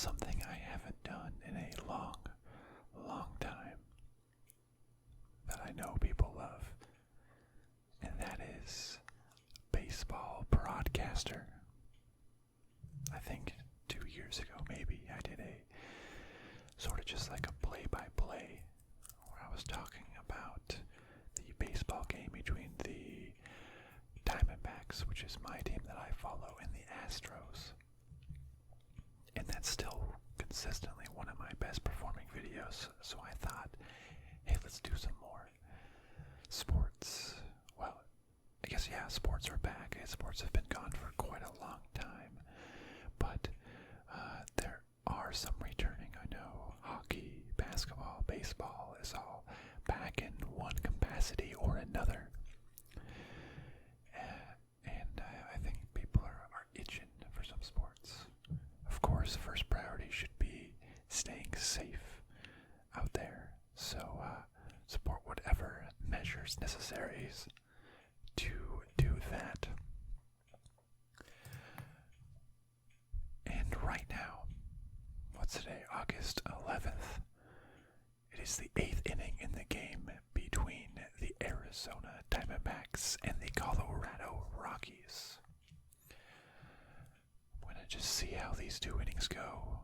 something I haven't done in a long, long time that I know people love, and that is baseball broadcaster. I think 2 years ago, maybe, I did a sort of just like a play-by-play where I was talking about the baseball game between the Diamondbacks, which is my team that I follow, and the Astros. And that's still consistently one of my best performing videos, so I thought, hey, let's do some more. Sports. Well, I guess, yeah, sports are back. Sports have been gone for quite a long time, but there are some returning. I know hockey, basketball, baseball is all back in one capacity or another. And I think people are itching for some sports. Of course, first priority should be staying safe out there. So support whatever measures necessary to do that. And right now, what's today? August 11th. It is the 8th inning in the game between the Arizona Diamondbacks and the Colorado Rockies. I'm going to just see how these 2 innings go.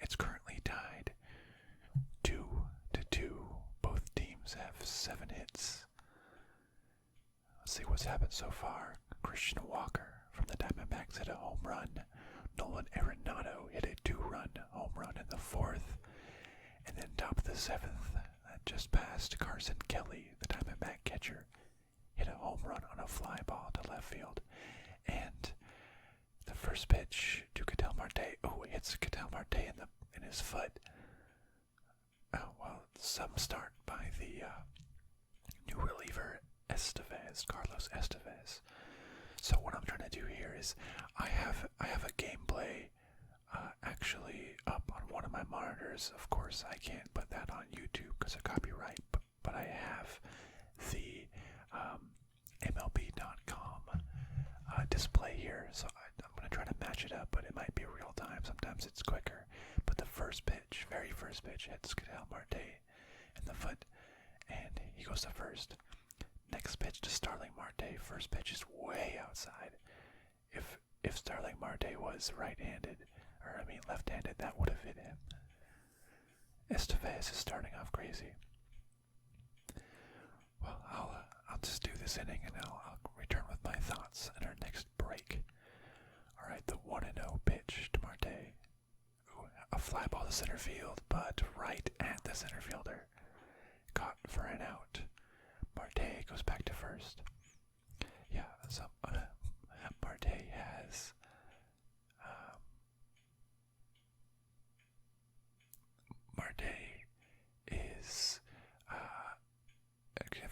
It's currently tied 2-2. Both teams have 7 hits. Let's see what's happened so far. Christian Walker from the Diamondbacks hit a home run. Nolan Arenado hit a 2-run home run in the 4th. And then top of the 7th, just past Carson Kelly, the Diamondback catcher, hit a home run on a fly ball to left field. And the first pitch to Ketel Marte, he hits Ketel Marte in his foot. Oh, well, some start by the new reliever Carlos Estevez. So what I'm trying to do here is I have a gameplay actually up on one of my monitors. Of course, I can't put that on YouTube because of copyright, but I have the MLB.com display here, so I'm going to try to match it up, but it might be real time. Sometimes it's quicker. But the very first pitch, hits Ketel Marte in the foot, and he goes to first. Next pitch to Starling Marte. First pitch is way outside. If Starling Marte was left-handed, that would have hit him. Estevez is starting off crazy. Well, I'll just do this inning and I'll return with my thoughts in our next break. All right, the 1-0 pitch to Marte. Ooh, a fly ball to center field, but right at the center fielder. Caught for an out. Marte goes back to first. Yeah, so Marte has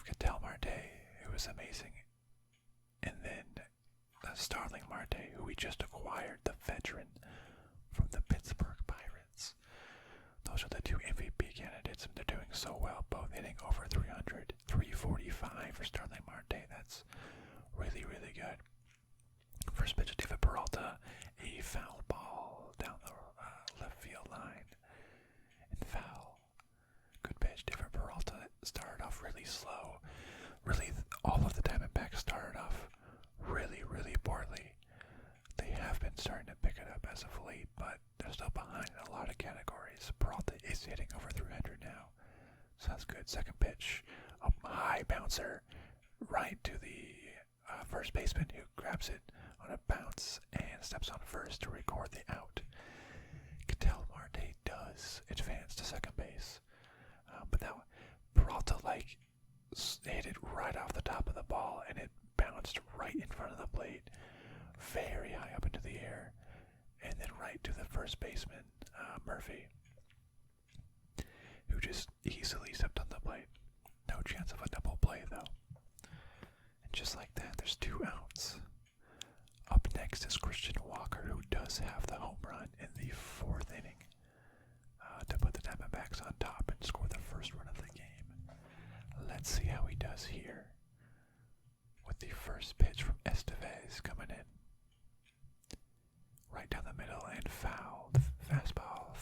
Ketel Marte, who was amazing, and then Starling Marte, who we just acquired, the veteran from the Pittsburgh Pirates. Those are the 2 MVP candidates, and they're doing so well, both hitting over 300, 345 for Starling Marte. That's really, really good. First pitch to David Peralta, a foul ball down the left field line, and foul. Good pitch. David Peralta started off really slow. Really, all of the Diamondbacks started off really, really poorly. They have been starting to pick it up as of late, but they're still behind in a lot of categories. Peralta is hitting over 300 now, so that's good. Second pitch, a high bouncer right to the first baseman, who grabs it on a bounce and steps on first to record the out. Ketel Marte does advance to second base, but that one, Peralta hit it right off the top of the ball, and it bounced right in front of the plate, very high up into the air, and then right to the first baseman, Murphy, who just easily stepped on the plate. No chance of a double play, though. And just like that, there's 2 outs. Up next is Christian Walker, who does have the home run in the 4th inning to put the Diamondbacks on top and score the first run of the game. Let's see how he does here with the first pitch from Estevez coming in. Right down the middle and fouled. Fastball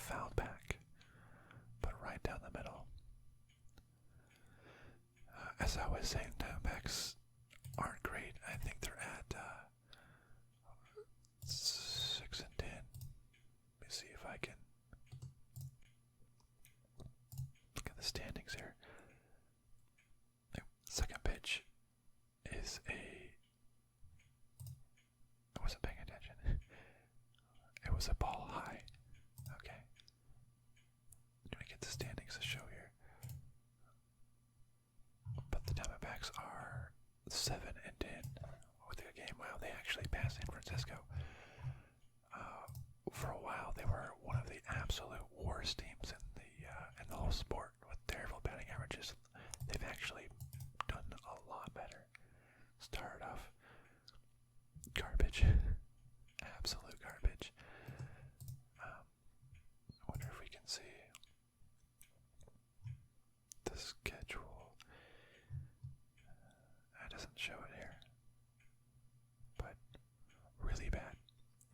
as I was saying, Dbacks aren't great. I think they're at 6-10. Let me see if I can look at the standings here. Second pitch is I wasn't paying attention. It was a ball high. Okay. Let me get the standings to show here. But the Diamondbacks are 7-10 with their game. Wow, they actually passed San Francisco. For a while, they were one of the absolute worst teams in the whole sport with terrible batting averages. They've actually done a lot better. Started off garbage, absolute garbage. I wonder if we can see the schedule. It doesn't show it here, but really bad.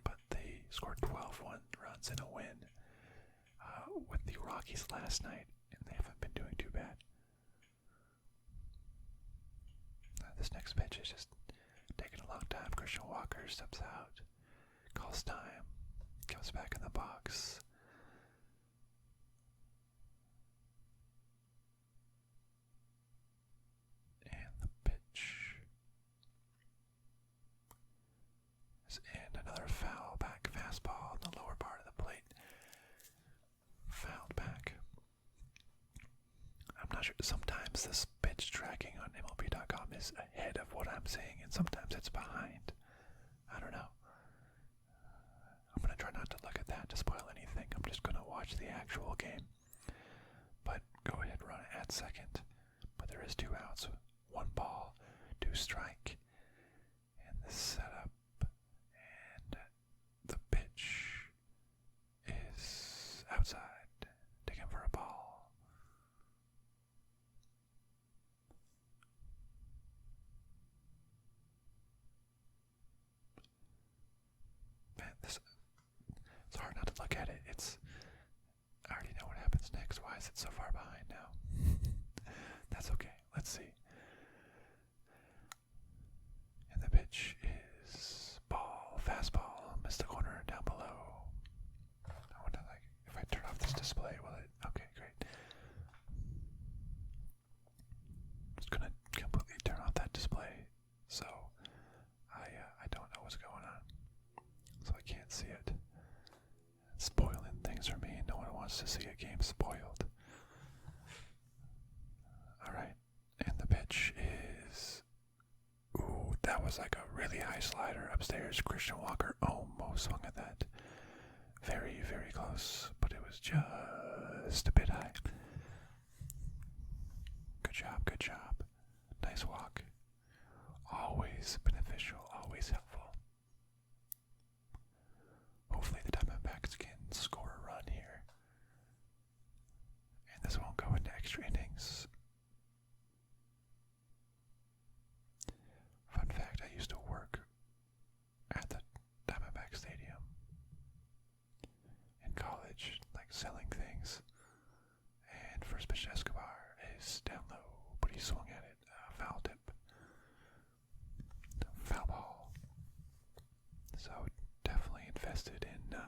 But they scored 12 runs in a win with the Rockies last night, and they haven't been doing too bad. This next pitch is just taking a long time. Christian Walker steps out, calls time, comes back in the box. And the pitch is in. Another foul back fastball on the lower part of the plate. Fouled back. I'm not sure. Sometimes this pitch tracking on MLB.com is ahead of what I'm saying, and sometimes it's behind. I don't know. I'm going to try not to look at that to spoil anything. I'm just going to watch the actual game. But go ahead, run it at second. But there is 2 outs, 1 ball, 2 strike. And the setup and the pitch is outside. Taken for a ball. It's hard not to look at it. I already know what happens next. Why is it so far behind now? That's okay. Let's see. And the pitch is fastball, missed the corner down below. I wonder, if I turn off this display, will it? Okay, great. Just gonna completely turn off that display, so I don't know what's going on. So I can't see it. It's spoiling things for me. No one wants to see a game spoiled. Alright, and the pitch is... Ooh, that was like a really high slider upstairs. Christian Walker almost swung at that. Very, very close, but it was just a bit high. Good job, good job. Nice walk. Always beneficial, always helpful. Hopefully the Diamondbacks can score a run here. And this won't go into extra innings. Fun fact, I used to work at the Diamondback Stadium in college, selling things. And first pitch to Escobar is down low, but he swung at it. Foul tip. Foul ball. So definitely invested in the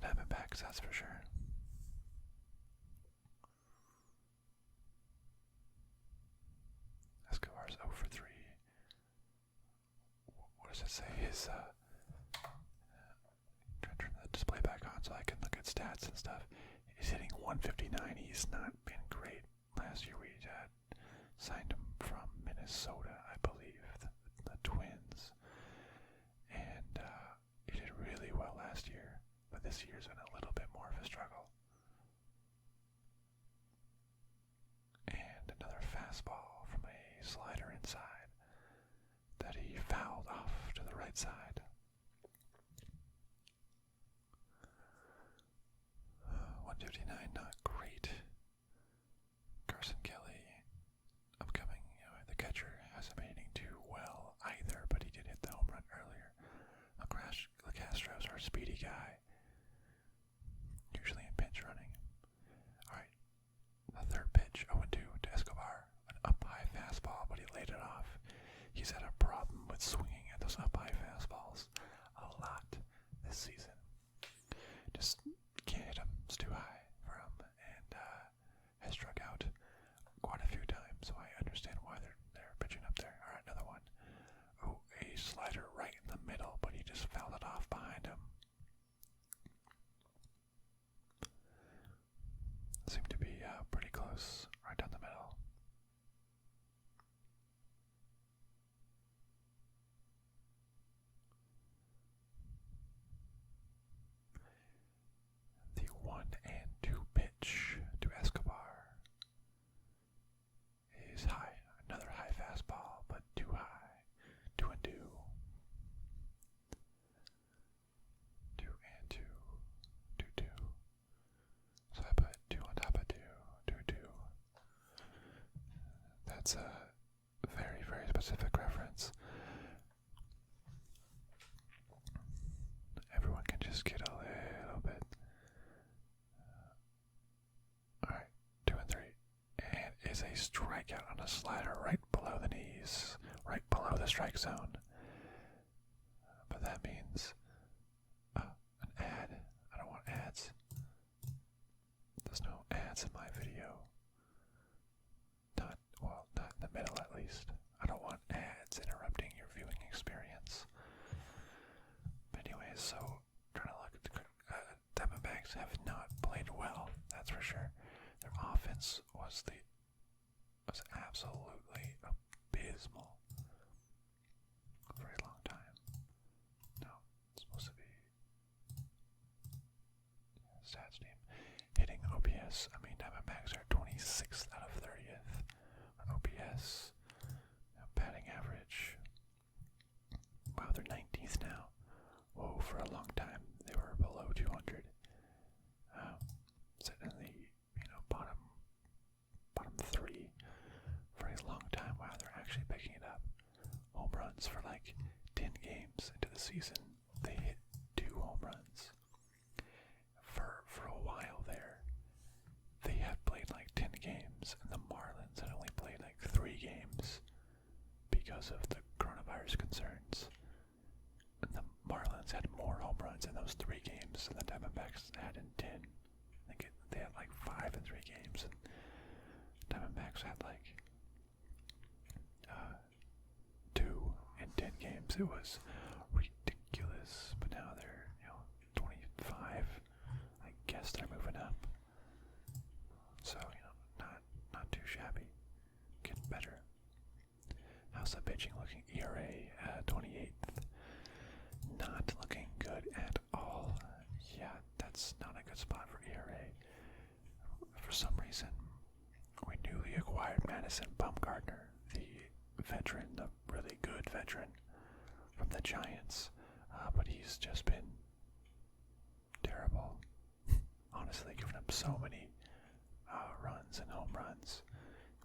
Diamondbacks, that's for sure. Escobar's 0 for 3. What does it say? His trying to turn the display back on so I can look at stats and stuff. He's hitting 159. He's not been great. Last year we signed him from Minnesota, I believe, the Twins. And he did really well last year, but this year's been a little bit more of a struggle. And another fastball from a slider inside that he fouled off to the right side. 159, not great. Carson Kelly, upcoming, the catcher, hasn't been hitting too well either, but he did hit the home run earlier. The Castros are a speedy guy, usually in pinch running. Alright, the third pitch, 0-2 to Escobar, an up Seemed to be pretty close, right down the middle. The 1-2 pitch to Escobar is high. Another high fastball, but too high. 2-2. 2-2. 2-2. So I put 2 on top of 2. 2-2. That's a very, very specific reference. Everyone can just get a little bit. Alright, 2-3. And is a strikeout on a slider right below the knees, right below the strike zone. But that means an ad. I don't want ads. There's no ads in my video. Not in the middle at least. I don't want ads interrupting your viewing experience. But anyways, so trying to look at the Dbacks have not played well, that's for sure. Their offense was absolutely abysmal for a very long time. No, it's supposed to be stats team. Hitting OPS, I mean Dbacks are 26th out of 30th on OPS. Batting average. Wow, they're 19th now. Whoa, for a long time they were below 200. Sitting in the bottom 3 for a long time. Wow, they're actually picking it up. Home runs for like 10 games into the season. They hit 2 home runs. For a while there, they had played like 10 games, and the Marlins had only played like 3 games because of the coronavirus concerns. And the Marlins had more home runs in those 3 games than the Diamondbacks had in 10. I think they had like 5 in 3 games, and Diamondbacks had like 2 in 10 games. It was ridiculous, but now they're 25. I guess they're moving up. So not too shabby. Getting better. How's the pitching looking? ERA 28th. Not looking good at all. Yeah, that's not a good spot for ERA. For some reason, we newly acquired Madison Bumgarner, the veteran, the really good veteran from the Giants, but he's just been terrible. Honestly, giving up so many runs and home runs.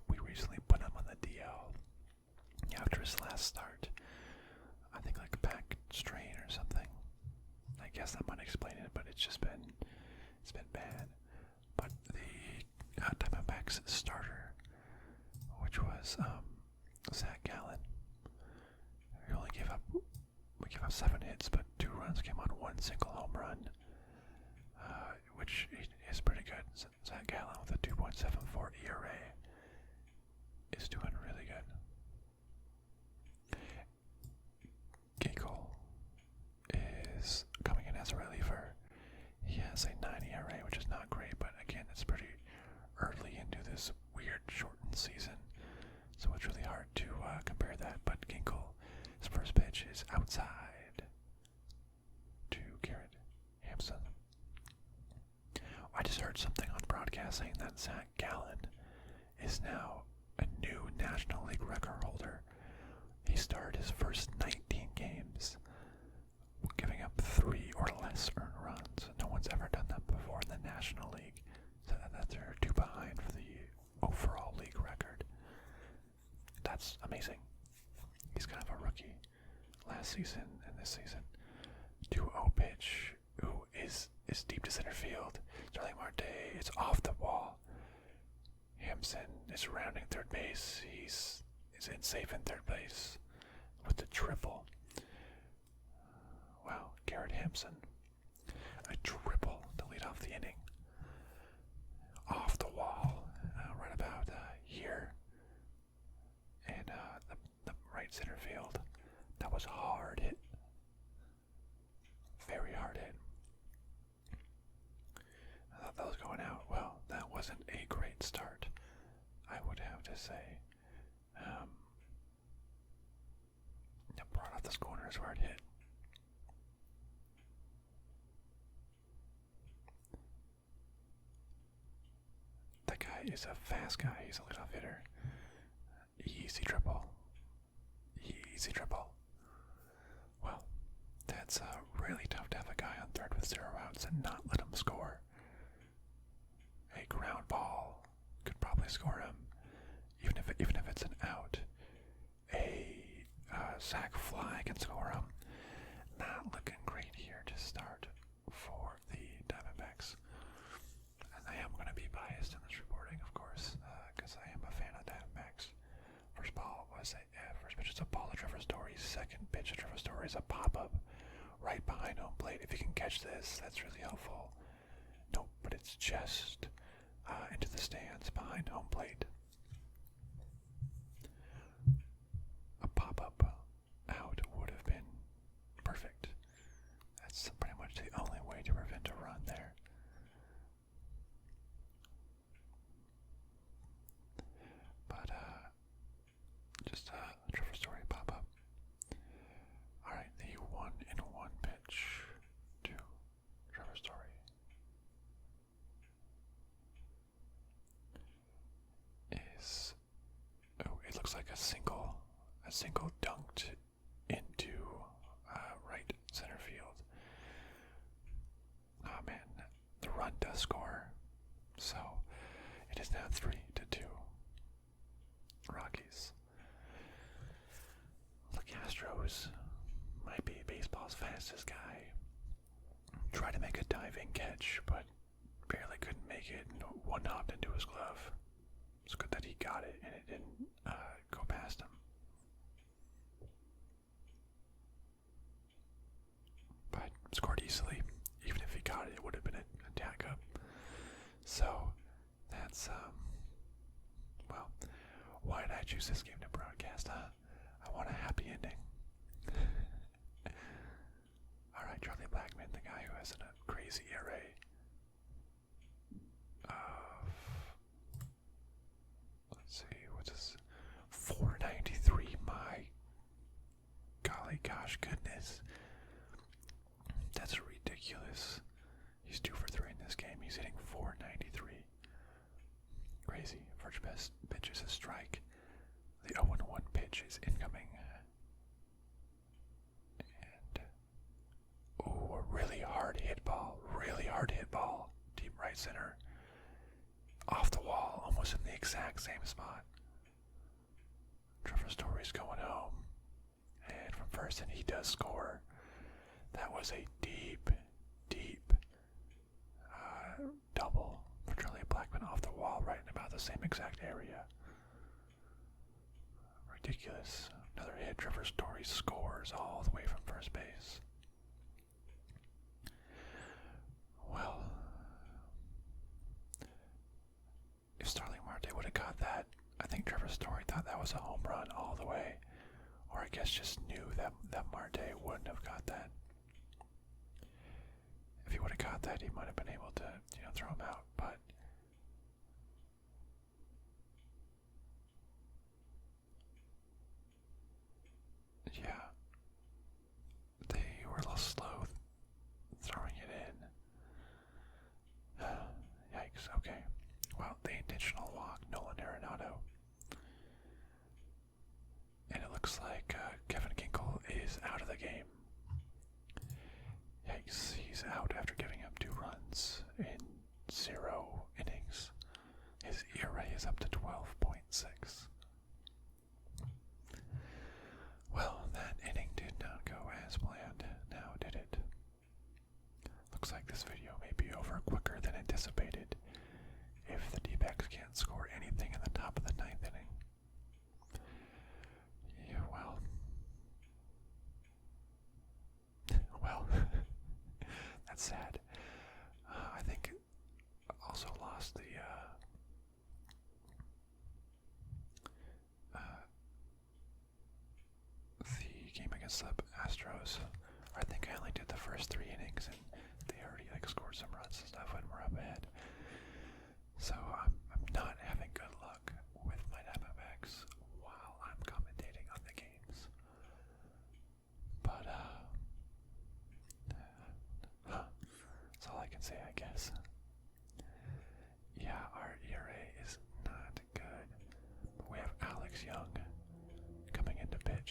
We recently put him on the DL after his last start. I think like back strain or something. I guess that might explain it, but it's been bad. But the Diamondbacks starter, which was Zach Gallen, we gave up 7 hits, but 2 runs came on 1 single home run, which is pretty good. Zach Gallen with a 2.74 ERA is doing really good. Ginkel is coming in as a reliever. He has a 9 ERA, which is not great, but again, it's pretty early into this weird shortened season, so it's really hard to compare that. But Ginkel, his first pitch is outside to Garrett Hampson. I just heard something on broadcast saying that Zach Gallen is now a new National League record holder. He started his first 19 games, giving up 3 or less earned runs. No one's ever done that before in the National League. So that they're 2 behind for the overall league record. That's amazing. He's kind of a rookie. Last season and this season. 2-0 pitch. Ooh, is deep to center field. Starling Marte, it's off the wall. Hampson is rounding third base. He's in safe in third base with the triple. Wow, Garrett Hampson. A triple to lead off the inning. Off the wall, right about here. And the right center field. That was a hard hit. Very hard hit. I thought that was going out. Well, that wasn't to say. Brought off this corner is where it hit. That guy is a fast guy. He's a leadoff hitter. Easy triple. Easy triple. Well, that's really tough to have a guy on third with 0 outs and not let him score. A ground ball could probably score him, even if it's an out. A sac fly can score him. Not looking great here to start for the Dbacks. And I am going to be biased in this reporting, of course, because I am a fan of Dbacks. First pitch is a ball to Trevor Story. Second pitch to Trevor Story is a pop-up right behind home plate. If you can catch this, that's really helpful. Nope, but it's just into the stands behind home plate. A pop-up out would have been perfect. That's pretty much the only way to prevent a run there. But just a Trevor Story pop-up. Alright, the 1-1 pitch to Trevor Story. It looks like a single dunked into right center field. Oh man, the run does score, so it is now 3-2. Rockies. The Astros might be baseball's fastest guy. Tried to make a diving catch, but barely couldn't make it, and one hopped into his glove. It's good that he got it and it didn't go past him. But scored easily. Even if he got it, it would have been a tag up. So that's well, why did I choose this game to broadcast, huh? I want a happy ending. Alright, Charlie Blackmon, the guy who has a crazy ERA of, let's see, what's this? 493, my golly gosh goodness. That's ridiculous. He's 2 for 3 in this game. He's hitting 493. Crazy. First best pitch is a strike. The 0-1 pitch is incoming. And ooh, a really hard hit ball. Really hard hit ball. Deep right center. Off the wall, almost in the exact same spot. Trevor Story's going home. And from first, and he does score. That was a deep double for Charlie Blackmon off the wall, right in about the same exact area. Ridiculous. Another hit. Trevor Story scores all the way from first base. Well, if Starling Marte would have caught that, I think Trevor Story thought that was a home run all the way. Or I guess just knew that Marte wouldn't have caught that. If he would have caught that, he might have been able to, throw him out, but yeah, they were a little slow throwing it in. Yikes, okay. Well, the intentional walk, Nolan Arenado. And it looks like Kevin Kinkle is out of the game. Yikes, he's out after giving up 2 runs in 0 innings. His ERA is up to 12.6. Well, that inning did not go as planned, now did it? Looks like this video may be over quicker than anticipated if the Dbacks can't score anything in the top of the 9th inning. Yeah, well, that's sad. I think also lost the game against the Astros. I think I only did the first 3 innings and they already scored some runs and stuff when we're up ahead. So I'm not having good luck with my Dbacks.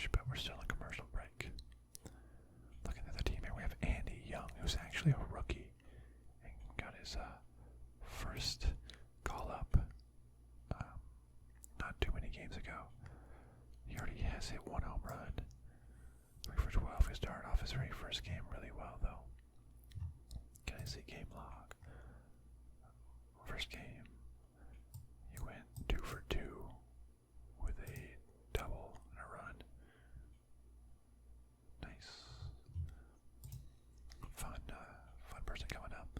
pitch, but we're still in commercial break. Looking at the team here, we have Andy Young, who's actually a rookie, and got his first call-up not too many games ago. He already has hit 1 home run. 3 for 12. He started off his very first game really well, though. Can I see game log? First game, he went 2 for 2 with a double and a run. Nice. Fun person coming up.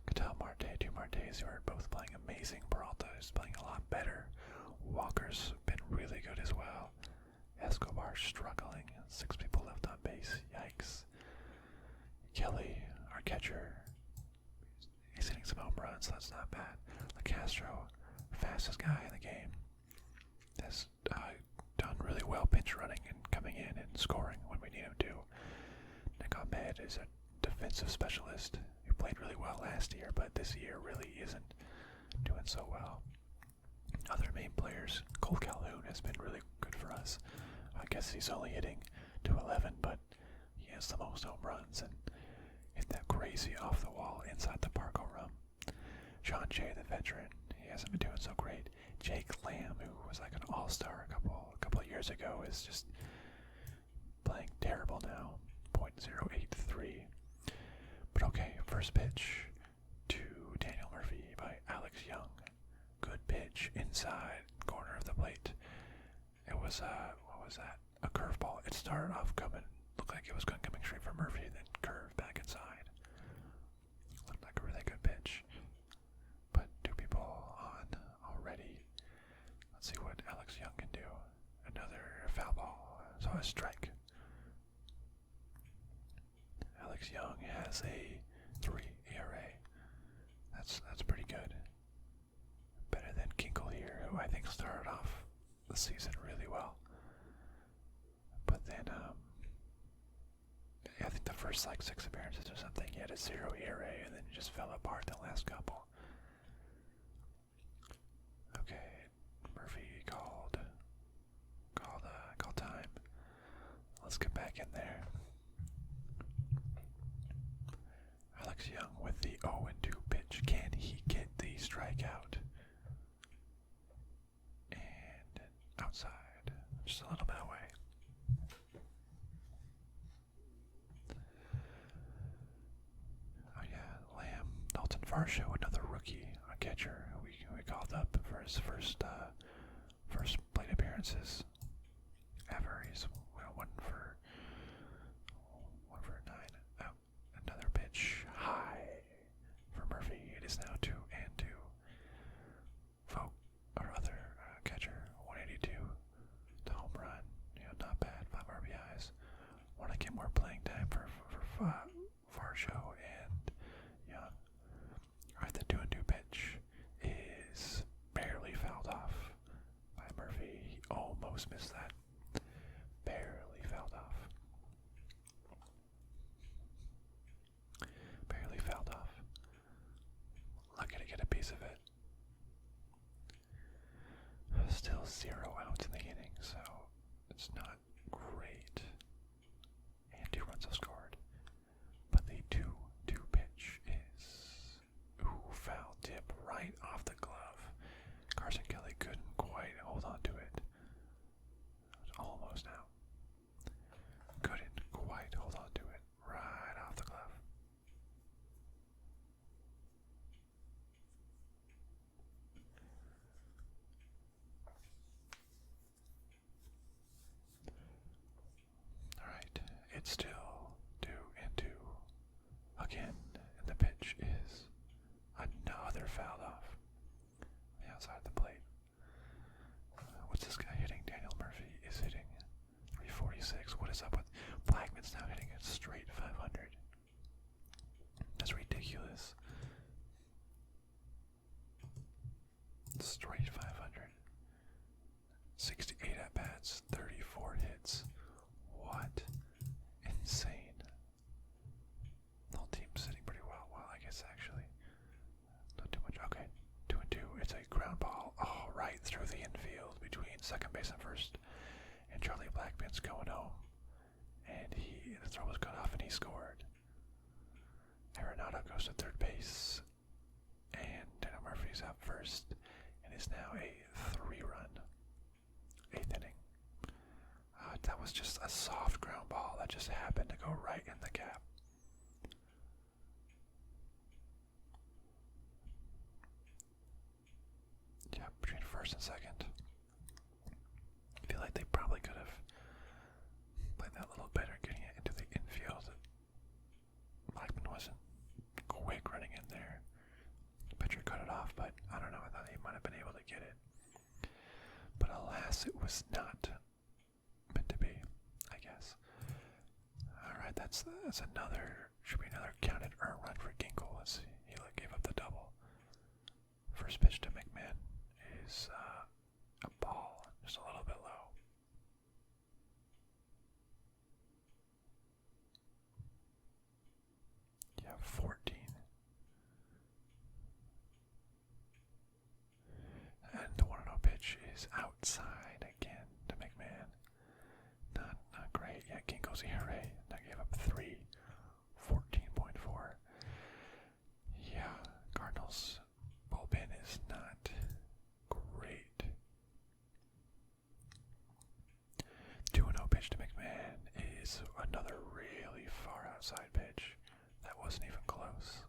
Cattell Marte, 2 Martes, who are both playing amazing. Peralta is playing a lot better. Walker's been really good as well. Escobar struggling. 6 people left on base. Yikes. Kelly, our catcher, he's hitting some home runs, so that's not bad. LaCastro, fastest guy in the game, has done really well pinch running and coming in and scoring when we need him to. Nick Ahmed is a defensive specialist who played really well last year, but this year really isn't doing so well. Other main players, Cole Calhoun has been really good for us. I guess he's only hitting 211, but he has the most home runs and hit that crazy off the wall inside the park home run. John Jay, the veteran, he hasn't been doing so great. Jake Lamb, who was like an all-star a couple of years ago, is just playing terrible now. .083. But okay, first pitch to Daniel Murphy by Alex Young. Good pitch inside corner of the plate. It was what was that? A curveball. It started off looked like it was coming straight for Murphy, then curved back inside. Looked like a really good pitch. But 2 people on already. Let's see what Alex Young can do. Another foul ball. So a strike. Alex Young has a 3 ERA. That's pretty good. Better than Kinkle here, who I think started off the season really well. But then, I think the first 6 appearances or something, he had a 0 ERA, and then just fell apart the last couple. Okay, Murphy called time. Let's get back in there. Alex Young with the 0-2 pitch. Can he get the strikeout? And outside, just a little bit away. Oh yeah, Lamb, Dalton Varsho, another rookie, a catcher we called up for his first plate appearances ever. He's one for 9. Oh, another pitch high for Murphy. It is now 2-2. Our other catcher, 182, the home run. Not bad. 5 RBIs. Want to get more playing time for Varsho and Young. Alright, the 2-2 pitch is barely fouled off by Murphy. He almost missed that. Barely fouled off. Barely fouled off. Lucky to get a piece of it. Still 0 outs in the inning, so it's not great. And 2 runs are scored. But the 2-2 pitch is foul tip right off the glove. Carson Kelly couldn't quite hold on to it. It was almost out. Couldn't quite hold on to it. Right off the glove. Alright, it's still 2-2 again, and the pitch is another fouled off on the outside of the plate. What's this guy hitting? Daniel Murphy is hitting 346. What is up with Blackman's now hitting a straight 500? That's ridiculous. Straight 500. 68 at-bats, 34 hits. What? Insane. The whole team's sitting pretty well. Well, I guess actually. Not too much. Okay. 2-2. It's a ground ball. Oh, right through the infield between second base and first. And And Charlie Blackman's going home. And the throw was cut off and he scored. Arenado goes to third base. And Daniel Murphy's out first. And is now a 3-run 8th inning. That was just a soft ground ball that just happened to go right in the gap. Yeah, between first and second. I feel like they probably could have played that a little better, getting it into the infield. Blackman wasn't quick running in there. Pitcher cut it off, but I don't know, I thought he might have been able to get it. But alas, it was not meant to be, I guess. Alright, that's another, should be another counted earned run for Ginkel as he gave up the double. First pitch to McMahon is a ball, just a little bit low. Yeah, 14. And the 1-0 pitch is outside again to McMahon. Not great. Yeah, Ginkel's ERA. Now gave up 3, 14.4. Yeah, Cardinals bullpen is not great. 2-0 pitch to McMahon is another really far outside pitch. That wasn't even close.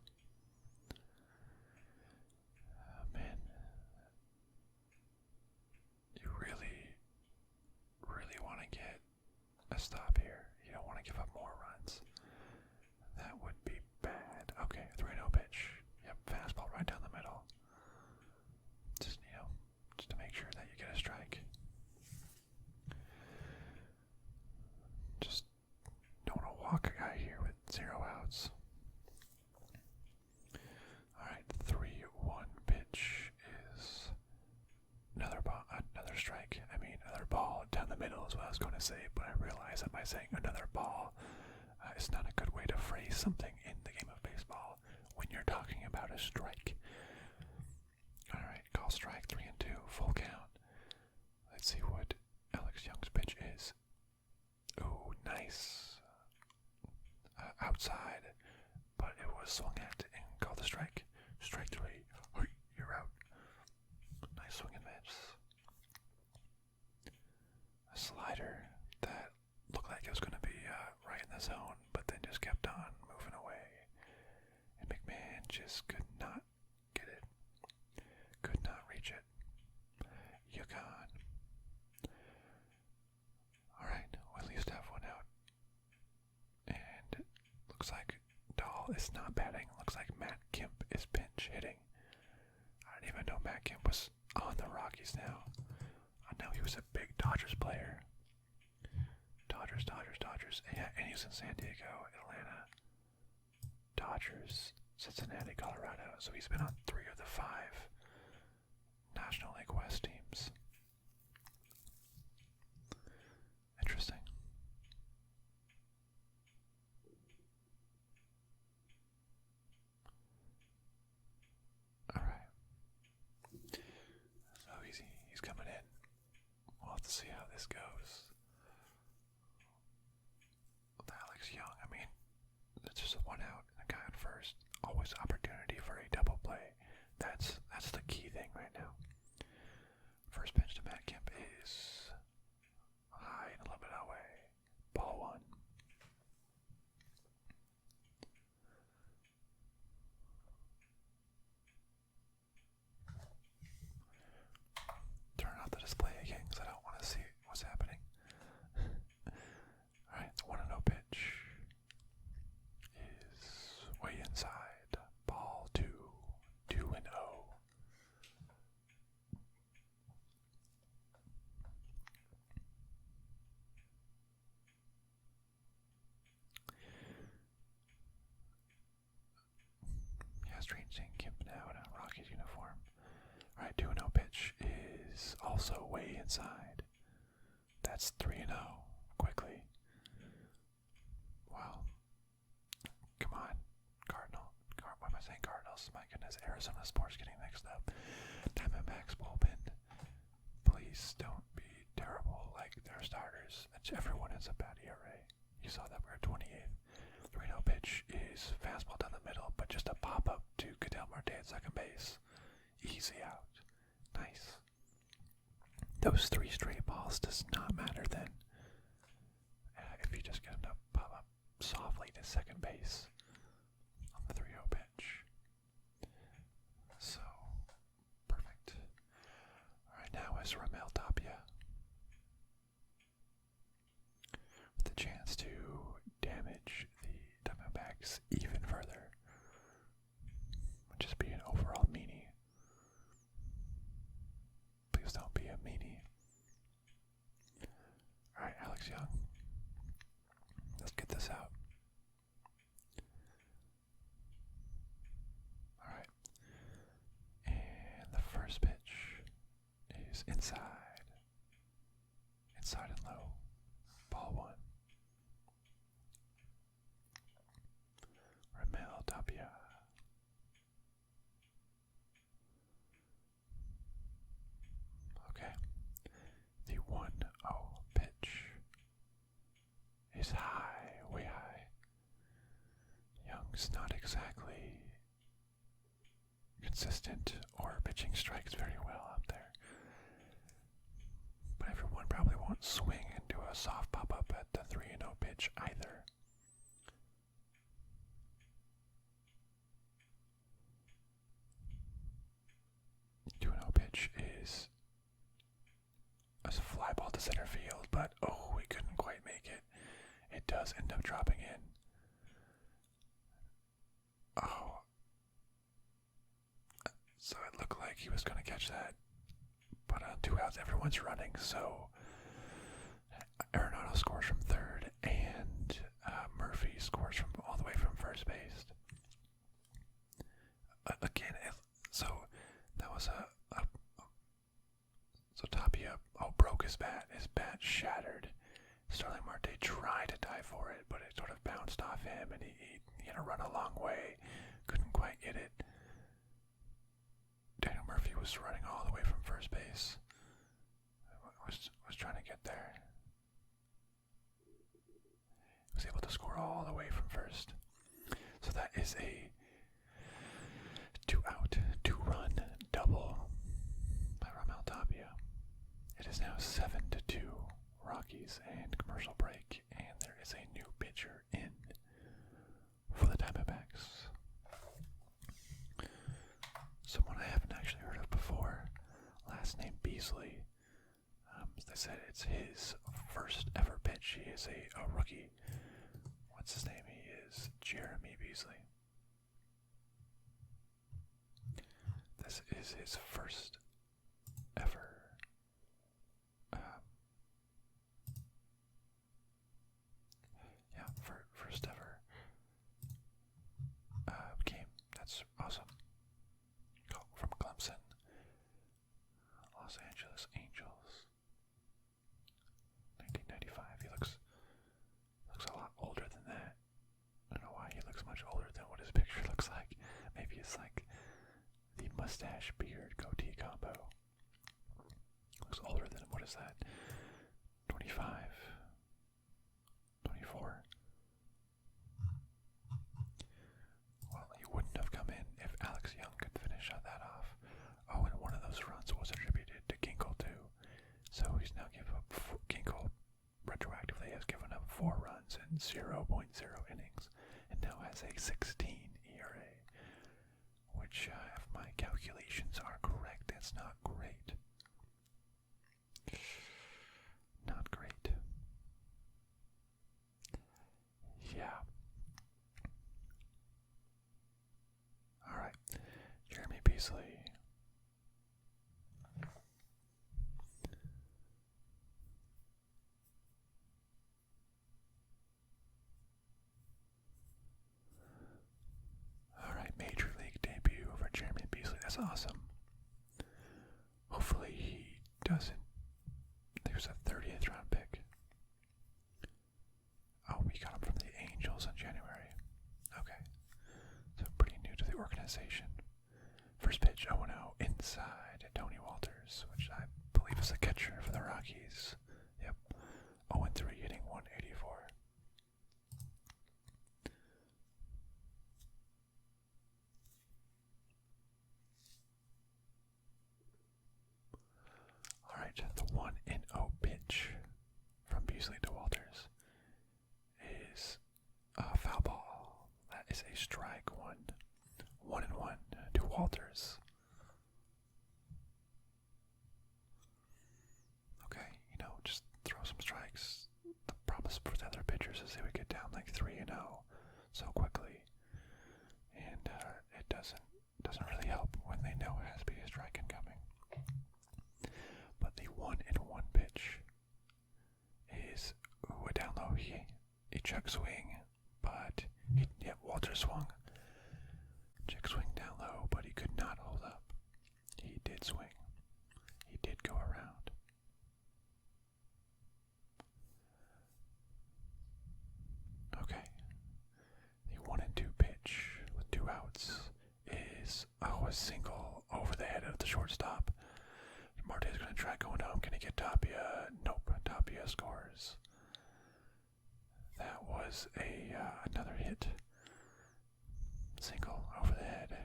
Man. You really, really want to get a stop here. You don't want to give up more runs. That would be bad. Okay, 3-0 pitch. Yep, fastball right down the middle. Just, just to make sure that you get a strike. Just don't want to walk a guy here with 0 outs. Alright, 3-1 pitch is another strike. Another ball down the middle is what I was going to say, but I realize that by saying another ball is not a good way to phrase something in the game of baseball when you're talking about a strike. Alright, call strike, 3-2, full count. Let's see what Alex Young's pitch is. Ooh, nice. Outside, but it was swung at and called a strike. Strike 3. You're out. Nice swing and miss. A slider that looked like it was going to be right in the zone, but then just kept on moving away. And McMahon just could not get it. Could not reach it. You're gone. Alright, we at least have one out. And looks like Dahl is not batting. Looks like Matt Kemp is pinch hitting. I didn't even know Matt Kemp was on the Rockies now. I know he was a big Dodgers player. Dodgers. Yeah, and he was in San Diego, Atlanta, Dodgers, Cincinnati, Colorado. So he's been on 3 of the 5 National League West teams. Interesting. Alright. So he's coming in. We'll have to see how this goes. With Alex Young, it's just a 1 out and a guy on first. Always opportunity for a double play. That's the key thing right now. First pitch to Matt Kemp is high and a little bit away. Ball 1. Turn off the display again because I don't want to see what's happening. Alright, the 1-0 pitch is way inside. Ball 2. 2-0. Yeah, strange seeing Kemp now in a Rockies uniform. Alright, 2-0 pitch is also way inside. That's 3-0. Quickly. Wow. Come on. Why am I saying Cardinals? My goodness, Arizona sports getting mixed up. Diamondbacks bullpen. Please don't be terrible like their for starters. Everyone has a bad ERA. You saw that we're 28th. 3-0 pitch is fastball down the middle, but just a pop-up to Cadell Marte at second base. Easy out. Nice. Those 3 straight balls does not matter then. If you just get them to pop up softly to second base on the 3-0 pitch. So, perfect. Alright, now is Ramel Tapia. With the chance to damage the Dbacks even further. Just be an overall meanie. Please don't be a meanie. Alright, Alex Young. Let's get this out. Alright. And the first pitch is inside. Inside and low. Ball 1. Ramel Tapia. Okay. The 1-0 pitch is high, way high. Young's not exactly consistent or pitching strikes very well out there. But everyone probably won't swing into a soft pop-up at the 3-0 pitch either. The 2-0 pitch is a fly ball to center field, but oh, we couldn't quite make it. It does end up dropping in. Oh. So it looked like he was going to catch that. But on 2 outs, everyone's running, so Arenado scores from third, and Murphy scores from all the way from first base. Again, so that was so Tapia broke his bat. His bat shattered. Starling Marte tried to dive for it, but it sort of bounced off him, and he had to run a long way. Couldn't quite get it. Daniel Murphy was running all the way from first base. Was trying to get there. Was able to score all the way from first. So that is a 2-out, 2-run double by Ramel Tapia. It is now 7-2 Rockies and commercial break, and there is a new pitcher in for the Dbacks. Someone I haven't actually heard of before. Last name Beasley. They said it's his first ever pitch. He is a rookie. What's his name? He is Jeremy Beasley. This is his first ever first ever game. That's awesome. From Clemson, Los Angeles Angels, 1995. He looks a lot older than that. I don't know why he looks much older than what his picture looks like. Maybe it's like the mustache, beard, goatee combo. Looks older than, what is that? 25, 24. Well, he wouldn't have come in if Alex Young could finish that off. Oh, and one of those runs was attributed to Ginkle too. So he's now given up, Ginkle retroactively has given up 4 runs in 0.0 innings, and now has a 16 ERA, which, if my calculations are correct, that's not great. Not great. Yeah. Alright. Jeremy Beasley. Alright, Major League debut for Jeremy Beasley. That's awesome. Hopefully he doesn't. There's a 30th round pick. Oh, we got him from the Angels in January. Okay. So pretty new to the organization. First pitch, 0-0 inside Tony Walters, which I believe is a catcher for the Rockies. Yep. 0 so quickly, and it doesn't really help when they know it has to be a strike incoming. But the 1-1 pitch is a down low. He check swing, but Walter swung. Check swing down low, but he could not hold up. He did swing. He did go around. Okay. The 1-2 pitch with 2 outs is a single over the head of the shortstop. Marte's going to try going home. Can he get Tapia? Nope. Tapia scores. That was another hit. Single over the head.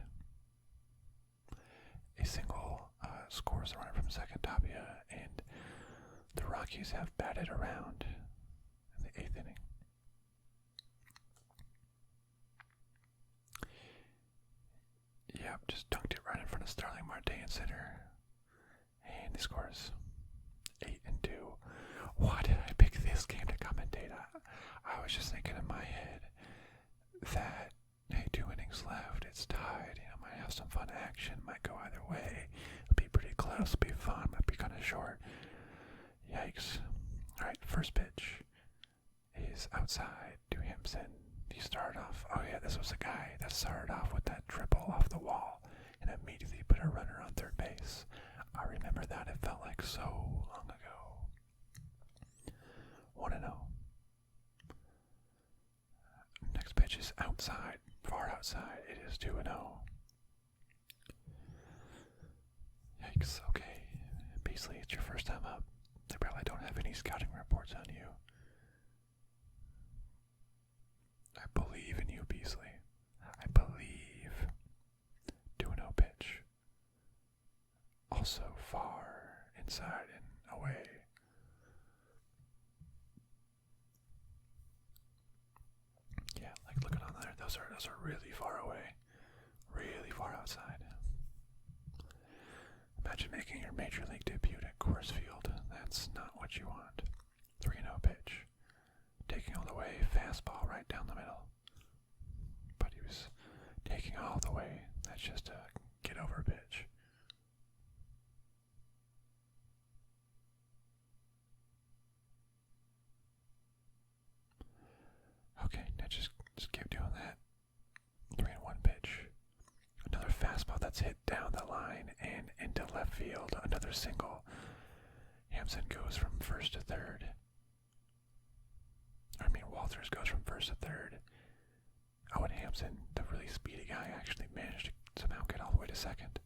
A single scores the runner from second, Tapia, and the Rockies have batted around in the 8th inning. Yep, just dunked it right in front of Starling Marte in center. And he scores 8-2. Why did I pick this game to commentate? I was just thinking in my head that, hey, 2 innings left, it's tied, might have some fun action, might go either way. It'll be pretty close, it'll be fun, might be kind of short. Yikes. Alright, first pitch is outside to Hampson. He started off, this was the guy that started off with that triple off the wall and immediately put a runner on third base. I remember that, it felt like so long ago. 1-0. Next pitch is outside, far outside. It is 2-0. Yikes, okay. Beasley, it's your first time up. They probably don't have any scouting reports on you. I believe in you, Beasley. I believe. 2-0 pitch. Also far inside and away. Yeah, like looking on there, those are really far away. Really far outside. Imagine making your major league debut at Coors Field. That's not what you want. 3-0 pitch. Taking all the way, fastball right down the middle. But he was taking all the way. That's just a get over pitch. Okay, now just keep doing that. 3-1 pitch. Another fastball that's hit down the line and into left field. Another single. Hampson goes from first to third. Walters goes from first to third. Oh, and Hampson, the really speedy guy, actually managed to somehow get all the way to second.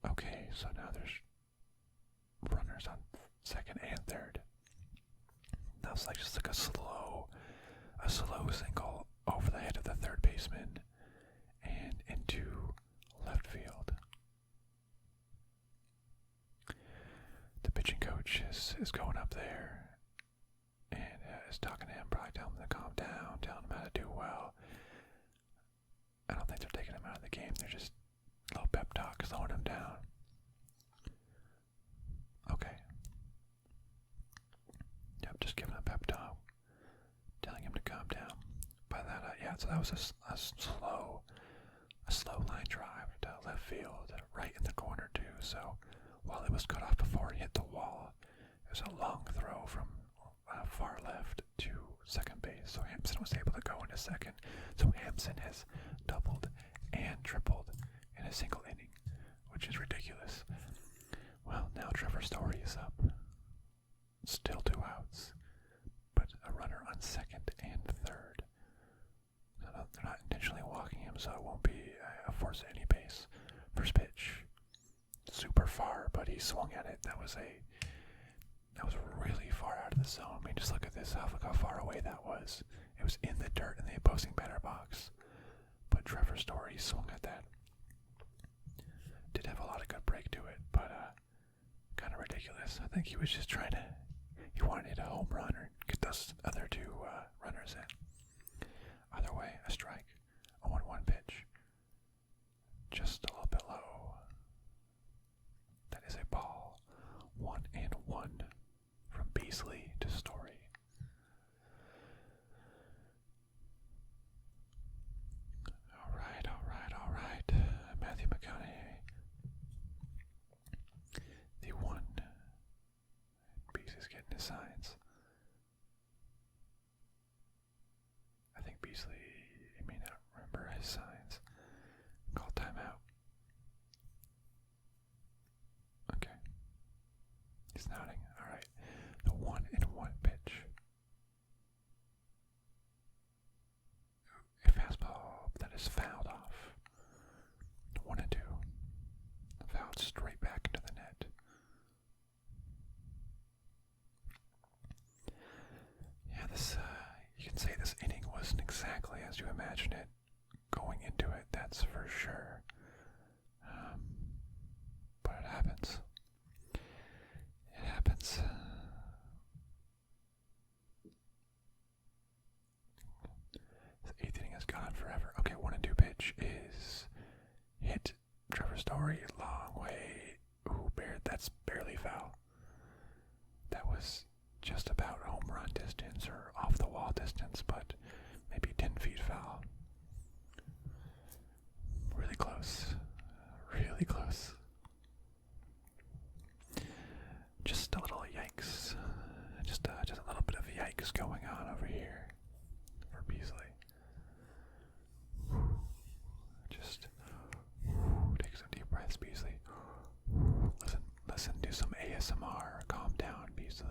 Okay, so now there's runners on second and third. That was like just like a slow single over the head of the third baseman and into left field. The pitching coach is going up there and is talking to him, probably telling him to calm down, telling him how to do well. I don't think they're taking him out of the game. They're just a little pep talk, slowing him down. Okay. Yep, just giving a pep talk, telling him to calm down. By that, so that was a slow line drive to left field, right in the corner too. So while it was cut off before it hit the wall, it was a long throw from far left to second base. So Hampson was able to go into second. So Hampson has doubled and tripled in a single inning, which is ridiculous. Well, now Trevor Story is up. Still 2 outs, but a runner on second and third. So they're not intentionally walking him, so it won't be a force at any base. First pitch, super far, but he swung at it. That was really far out of the zone. I mean, just look at this. Look how far away that was. It was in the dirt in the opposing batter box. But Trevor Story swung at that. Did have a lot of good break to it, but kind of ridiculous. I think he was just he wanted to hit a home run or get those other 2 runners in. Either way, a strike. A 1-1 pitch. Just a little bit low. That is a ball. 1-1 from Beasley to Story. his signs. I think Beasley may not remember his signs. Call timeout. Okay. He's nodding. Alright. The 1-1 pitch. A fastball that is fouled off. 1-2. Fouled straight back into the net. Yeah, this, you can say this inning wasn't exactly as you imagined it going into it, that's for sure. But it happens. It happens. The 8th inning has gone on forever. Okay, 1-2 pitch is hit. Trevor Story, long way. Ooh, that's barely foul. That was just about home run distance or off the wall distance, but maybe 10 feet foul. Really close. Really close. Just a little yikes. Just a little bit of yikes going on over here for Beasley. Just take some deep breaths, Beasley. Listen, do some ASMR. Calm down, Beasley.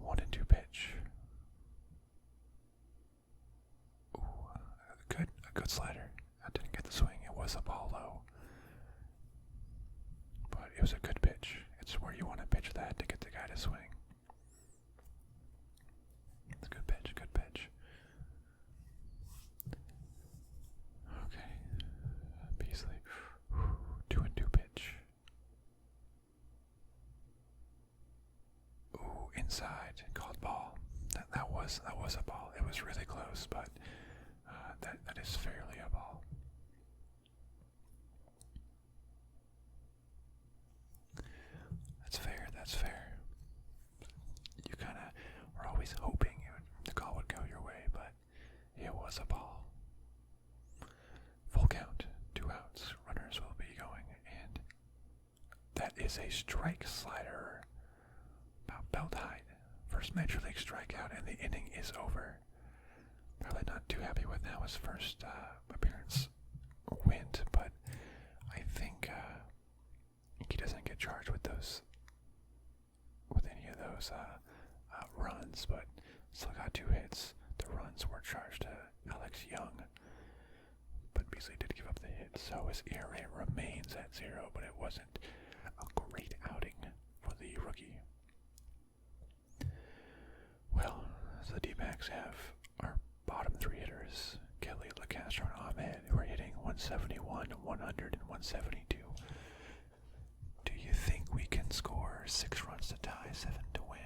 1-2 pitch. Ooh, a good slider. I didn't get the swing. It was a ball low, but it was a good pitch. It's where you want to pitch that to get the guy to swing. It's a good pitch. Good pitch. Okay, Beasley. 2-2 pitch. Ooh, inside, called ball. That was a ball. It was really close, but that is fairly a ball. That's fair. You kind of were always hoping the call would go your way, but it was a ball. Full count, 2 outs. Runners will be going, and that is a strike slider. About belt height. First Major League strikeout, and the inning is over. Probably not too happy with how his first appearance went, but I think he doesn't get charged with any of those runs, but still got 2 hits. The runs were charged to Alex Young, but Beasley did give up the hit, so his ERA remains at 0, but it wasn't a great outing for the rookie. Well, so the Dbacks have our bottom 3 hitters, Kelly, LeCastro, and Ahmed, who are hitting 171, 100, and 172. Do you think we can score 6 runs to tie, 7 to win?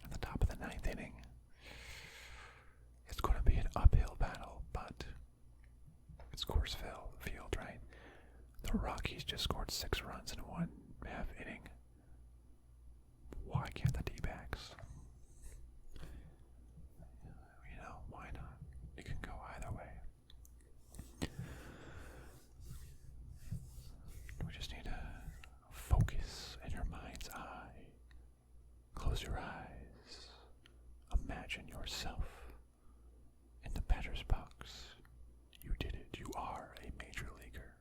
At the top of the 9th inning. It's going to be an uphill battle, but it's Coors Field, right? The Rockies just scored 6 runs in 1.5 inning. Why can't the D-backs? Why not? It can go either way. We just need to focus in your mind's eye. Close your eyes. Imagine yourself in the batter's box. You did it. You are a major leaguer.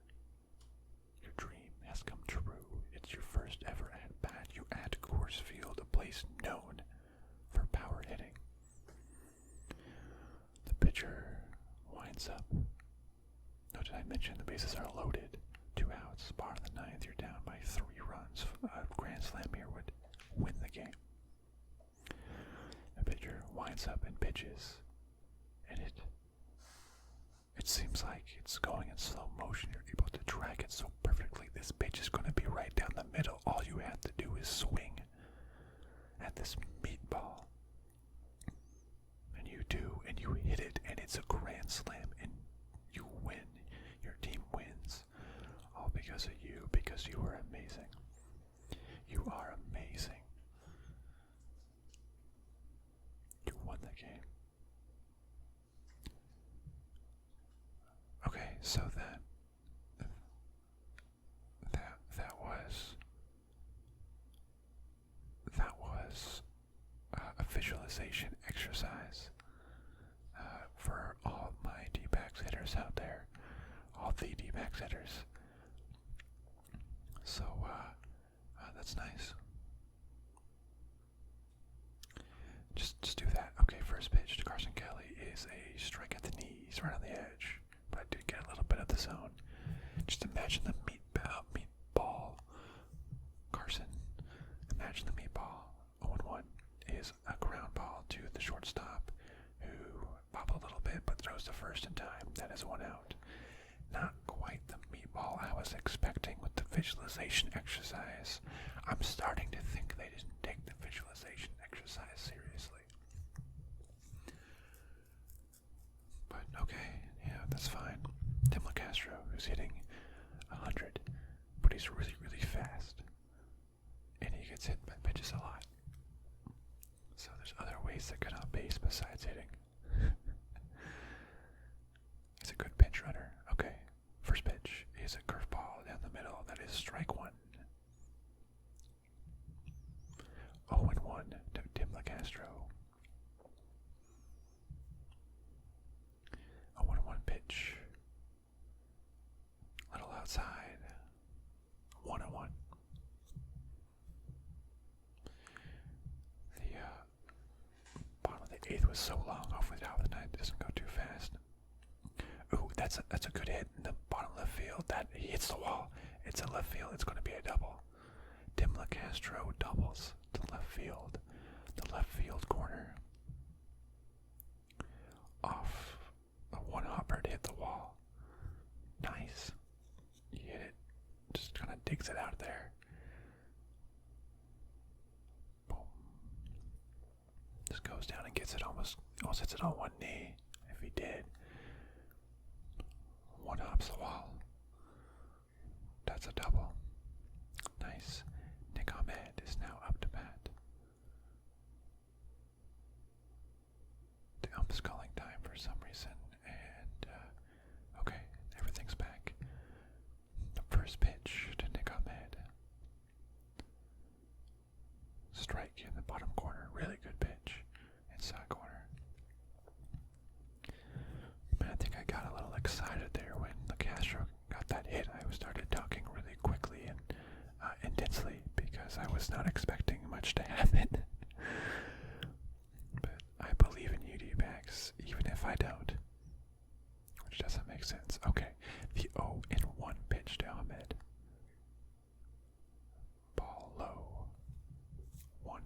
Your dream has come true. It's your first ever at-bat. You at Coors Field, a place known for power hitting. The pitcher winds up. No, did I mention the bases are loaded? 2 outs. Bottom of the 9th, you're down by 3 runs. A grand slam here would win the game. The pitcher winds up and pitches, and it seems like it's going in slow motion. You're able to track it so perfectly. This pitch is going to be right down the middle. All you have to do is swing at this meatball. And you do, and you hit it, and it's a grand slam, and you win. Your team wins. All because of you, because you are amazing. You are amazing. You won the game. Okay, so then hitters. So, that's nice. Just do that. Okay, first pitch to Carson Kelly is a strike at the knees, right on the edge. But I did get a little bit of the zone. Just imagine the meatball. Carson, imagine the meatball. 0-1 is a ground ball to the shortstop, who bobbled a little bit but throws the first in time. That is 1 out. Not quite the meatball I was expecting with the visualization exercise. I'm starting to think they didn't take the visualization exercise seriously. But okay, yeah, that's fine. Tim LaCastro, who's hitting 100, but he's really, really fast. And he gets hit by pitches a lot. So there's other ways to get on base besides hitting. He's a good pinch runner. Okay, first pitch is a curveball down the middle. That is strike 1. 0-1 to Tim LaCastro. A 1-1 pitch. Little outside. 1-1. The bottom of the 8th was so long. Hopefully the top of the 9th doesn't go too fast. Ooh, that's a good hit in the bottom left field. That he hits the wall. It's a left field. It's going to be a double. Tim LaCastro doubles to left field. The left field corner. Off a one hopper to hit the wall. Nice. He hit it. Just kind of digs it out of there. Boom. Just goes down and gets it almost hits it on one knee. If he did. One hops the wall. That's a double. Nice. Nick Ahmed is now up to bat. The ump's calling time for some reason, and okay, everything's back. The first pitch to Nick Ahmed. Strike in the bottom corner. Really good pitch. Inside corner. Man, I think I got a little excited there when LaCastro got that hit. I started talking really quickly and intensely because I was not expecting much to happen. But I believe in you, Dbacks, even if I don't. Which doesn't make sense. Okay, the 0-1 pitch to Ahmed. Ball low. 1-1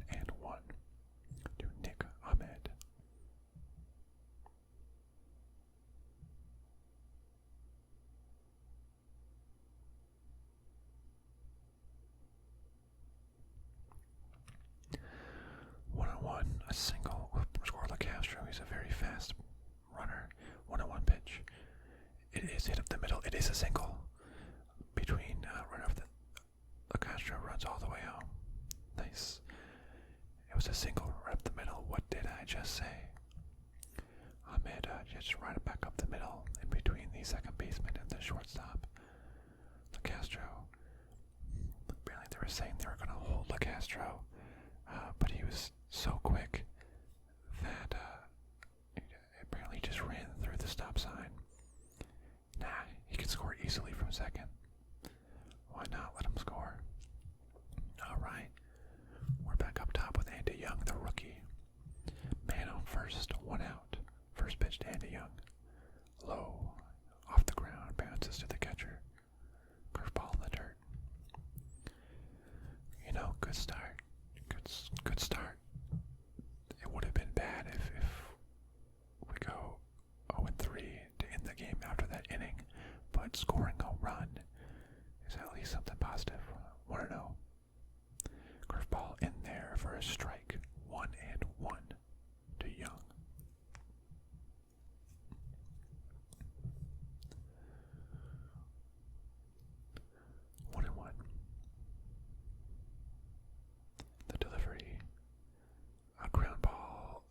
to Nick Ahmed. A single will score LaCastro. He's a very fast runner. 1-1 pitch. It is hit up the middle. It is a single. Between run of the LaCastro runs all the way home. Nice. It was a single right up the middle. What did I just say? Ahmed just right back up the middle in between the second baseman and the shortstop. LaCastro. Apparently they were saying they were going to hold LaCastro. But he was so quick that apparently just ran through the stop sign. Nah, he can score easily from second. Why not let him score? Alright, we're back up top with Andy Young, the rookie. Man on first, 1 out. First pitch to Andy Young. Low, off the ground, bounces to the catcher. Curveball in the dirt. You know, good start. Good start. It would have been bad if we go 0-3 to end the game after that inning, but scoring a run is at least something positive. 1-0. Curveball in there for a strike. 1-1 to Young. The delivery. A ground ball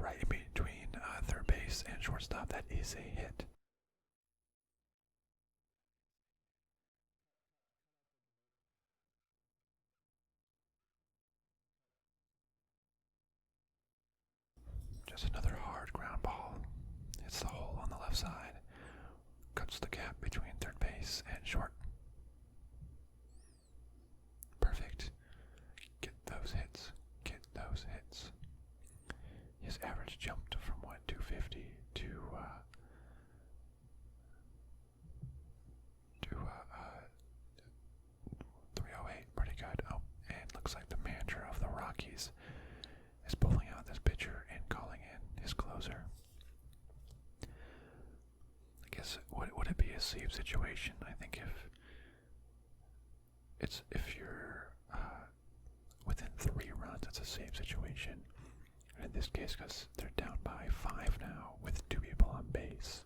right in between third base and shortstop. That is a hit. Just another hard ground ball. Hits the hole on the left side. What's the gap between third base and short? Perfect. Get those hits. Get those hits. His average jumped from 250 to 308. Pretty good. Oh, and looks like the manager of the Rockies is pulling out this pitcher and calling in his closer. I guess would it be a save situation? I think if you're within 3 runs, it's a save situation. And in this case, because they're down by 5 now with 2 people on base,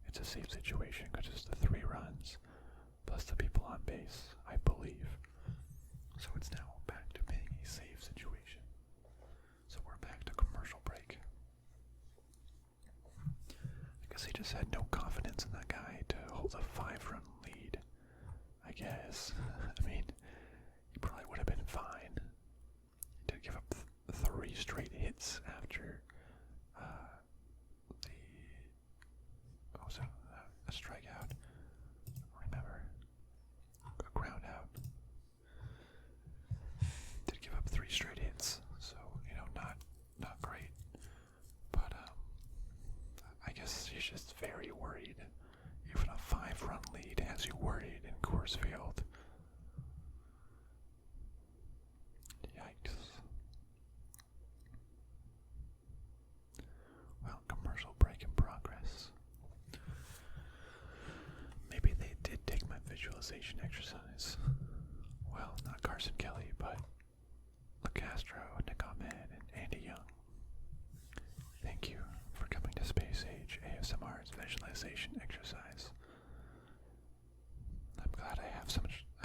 it's a save situation because it's the 3 runs plus the people on base, I believe. So it's now back to being a save situation. So we're back to commercial break. I guess he just had no confidence in that guy to hold a 5-run lead, I guess. I mean, he probably would have been fine. He did give up 3 straight hits after what was it? A strikeout. Remember, a ground out. Did give up 3 straight hits, so not great. But I guess he's just very worried. Even a 5-run lead has you worried in Coors Field. Yikes. Well, commercial break in progress. Maybe they did take my visualization exercise. Well, not Carson Kelly, but LeCastro, Nick Ahmed, and Andy Young. Thank you for coming to Space Age ASMR's visualization exercise. I'm glad I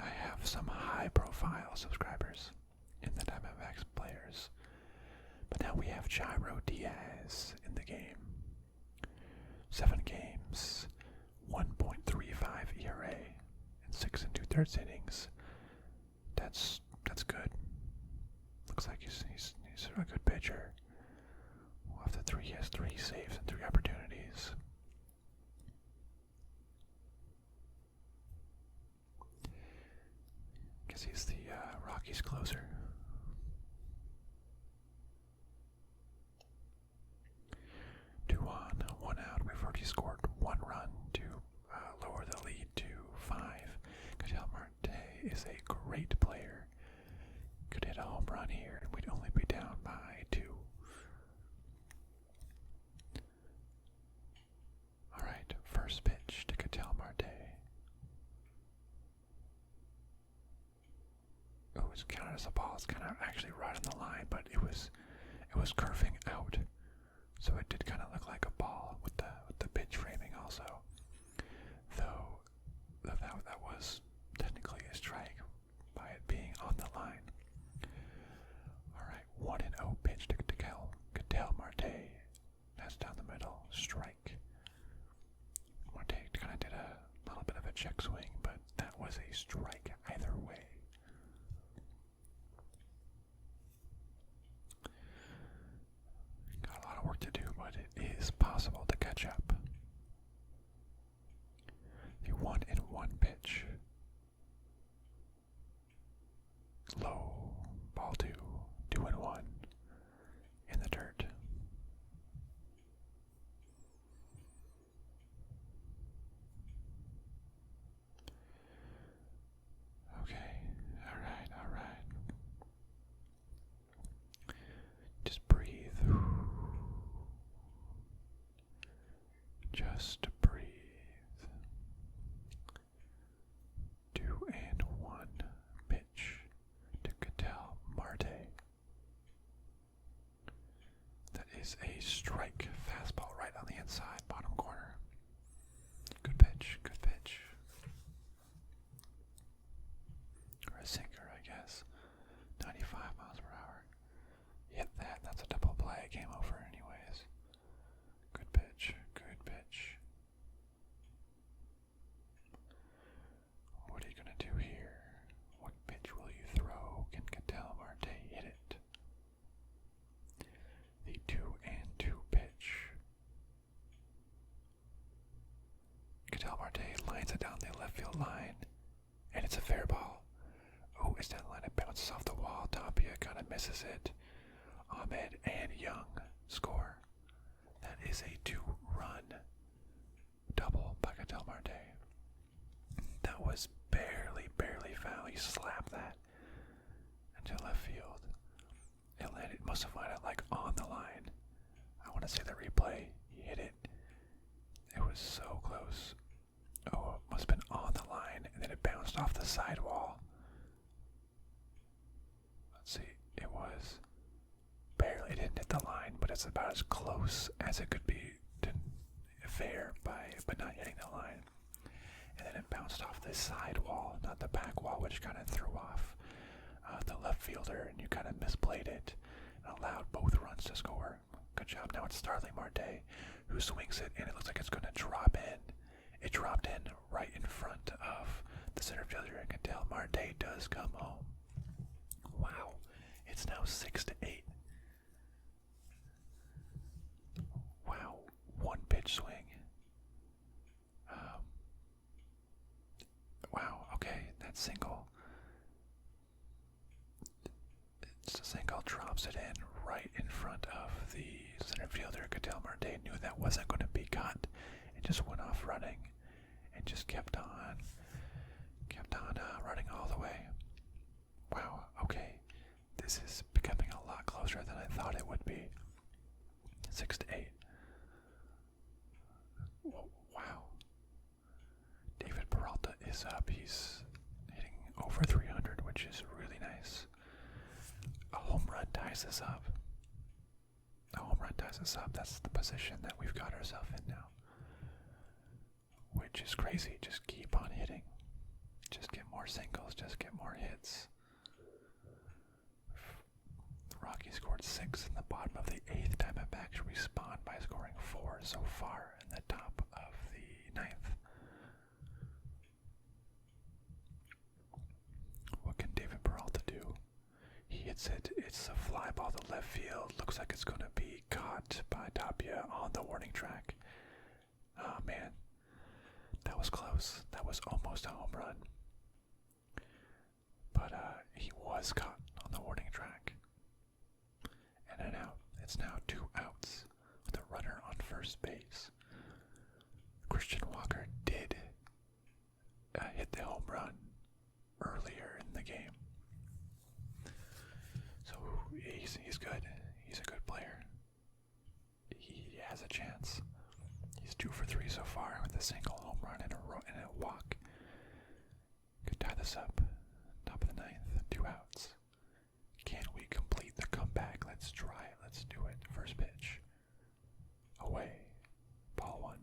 have some high-profile subscribers in the Dbacks players. But now we have Gyro Diaz in the game. 7 games, 1.35 ERA, and 6 2/3 innings. That's good. Looks like he's a good pitcher. After 3, he has 3 saves and 3 opportunities. Guess he's the Rockies closer. 2 on, 1 out. We've already scored 1 run to lower the lead to 5. Ketel Marte is a great player. Could hit a home run here, and we'd only be down by 2. Alright, first pitch to Ketel Marte. Oh, it's counted as a ball. It's kind of actually right on the line, but it was curving out. So it did kind of look like a ball with the pitch framing also. Though that was technically a strike by it being on the line. Alright, 1-0 pitch to Ketel Marte. That's down the middle. Strike. Marte kind of did a little bit of a check swing, but that was a strike either way. Got a lot of work to do, but it is possible to catch up. The 1-1 pitch. Low, ball 2, 2-1 in the dirt. Okay, alright. Just breathe. Just breathe. 2-1 pitch to Ketel Marte. That is a strike fastball right on the inside, bottom corner. Good pitch. Or a sinker, I guess. 95 miles per hour. Hit that, that's a double play. Game over anyways. Good pitch. What are you going to do here? What pitch will you throw? Can Ketel Marte hit it? The 2-2 pitch. Ketel Marte hits it down the left field line, and it's a fair ball. Oh, it's down the line. It bounces off the wall. Tapia kind of misses it. Ahmed and Young score. That is a 2-run double by Ketel Marte. That was barely foul. He slapped that into left field. It landed, must have landed like on the line. I want to see the replay. He hit it. It was so close. Oh, it must have been on the line, and then it bounced off the sidewall. Let's see. It was barely. It didn't hit the line, but it's about as close as it could be to fair but not hitting the line. And then it bounced off the side wall, not the back wall, which kind of threw off the left fielder, and you kind of misplayed it and allowed both runs to score. Good job. Now it's Starling Marte who swings it, and it looks like it's going to drop in. It dropped in right in front of the center fielder, and Ketel Marte does come home. Wow. It's now 6-8. Wow. One pitch swing. Wow. Okay. That single. It's a single, drops it in right in front of the center fielder. Ketel Marte knew that wasn't going to be caught. It just went off running and just kept on running all the way. Wow. Okay. This is becoming a lot closer than I thought it would be. 6-8. Wow. David Peralta is up. He's hitting over 300, which is really nice. A home run ties us up. A home run ties us up. That's the position that we've got ourselves in now. Which is crazy. Just keep on hitting. Just get more singles. Just get more hits. The Rockies scored 6 in the bottom of the 8th. Dbacks respond by scoring 4 so far in the top of the 9th. What can David Peralta do? He hits it. It's a fly ball to left field. Looks like it's going to be caught by Tapia on the warning track. Oh, man. That was close. That was almost a home run. But he was caught on the warning track. And an out. It's now 2 outs with a runner on first base. Christian Walker did hit the home run earlier in the game. So he's good. He's a good player. He has a chance. He's 2 for 3 so far with a single home run and a walk. Could tie this up. Top of the 9th, 2 outs. Can we complete the comeback? Let's try it. Let's do it. First pitch. Away. Ball 1.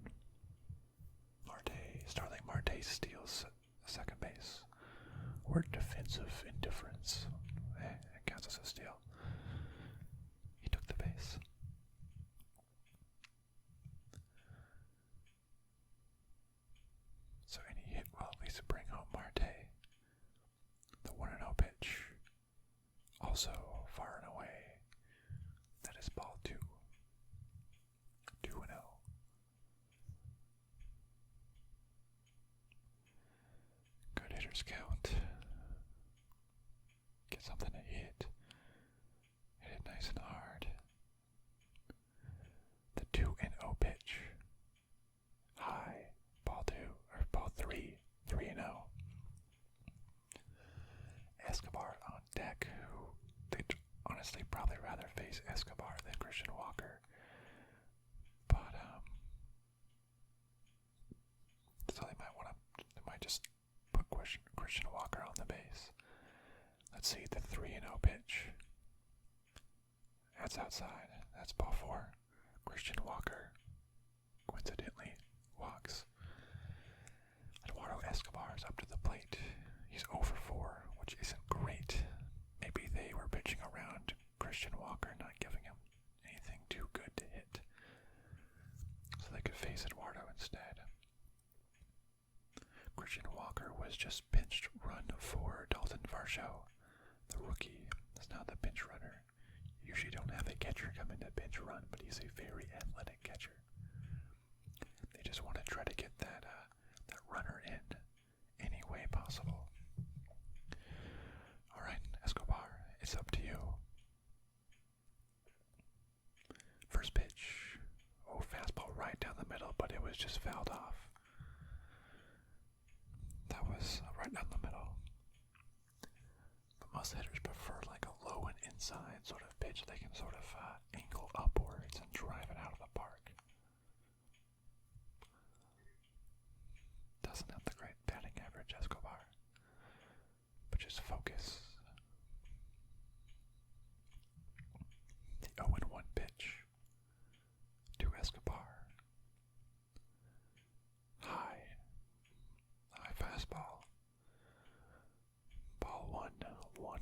Starling Marte steals second base. Or defensive indifference. It counts as a steal. He took the base. So any hit will at least bring home Marte. The 1-0 pitch. Also far and away. That is ball 2. 2-0. Good hitters count. Get something to hit. Hit it nice and hard. The 2-0 pitch. High. Ball 2. Or ball 3. 3-0. Escobar on deck, who they'd honestly probably rather face Escobar than Christian Walker. But, so they might just put Christian Walker on the base. Let's see, the 3-0 pitch. That's outside. That's ball 4. Christian Walker, coincidentally, walks. Eduardo Escobar is up to the plate. He's 0 for 4, which isn't great. Maybe they were pitching around Christian Walker, not giving him anything too good to hit, so they could face Eduardo instead. Christian Walker was just pinched run for Dalton Varsho, the rookie. Is now the pinch runner. Usually don't have a catcher come in to pinch run, but he's a very athletic catcher. They just want to try to get that runner in. middle, but it was just fouled off. That was right down the middle. But most hitters prefer like a low and inside sort of pitch. They can sort of angle upwards and drive it out of the park. Doesn't have the great batting average, Escobar. But just focus. The 0-1 pitch to Escobar. High fastball. Ball 1, 1-1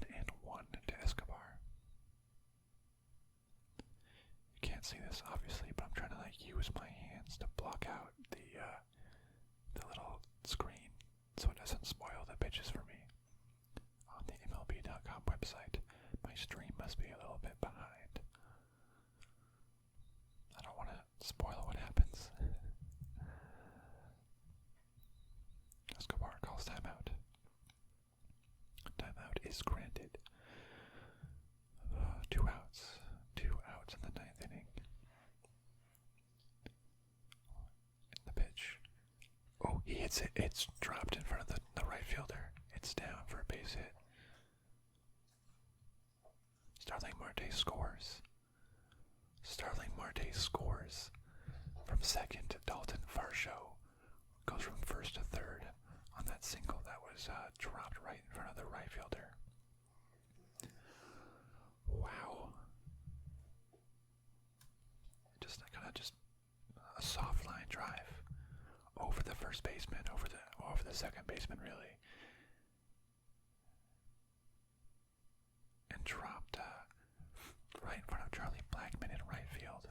to Escobar. You can't see this obviously, but I'm trying to like use my hands to block out the little screen so it doesn't spoil the pitches for me. On the MLB.com website, my stream must be a little bit behind. I don't want to spoil what happens. Escobar calls timeout. Timeout is granted. 2 outs. 2 outs in the 9th inning. In the pitch. Oh, he hits it. It's dropped in front of the right fielder. It's down for a base hit. Starling Marte scores. Starling Marte scores. From second to Dalton Varsho. Goes from first to third on that single that was dropped right in front of the right fielder. Wow. Just a soft line drive over the first baseman, over the second baseman really. And dropped right in front of Charlie Blackmon in right field.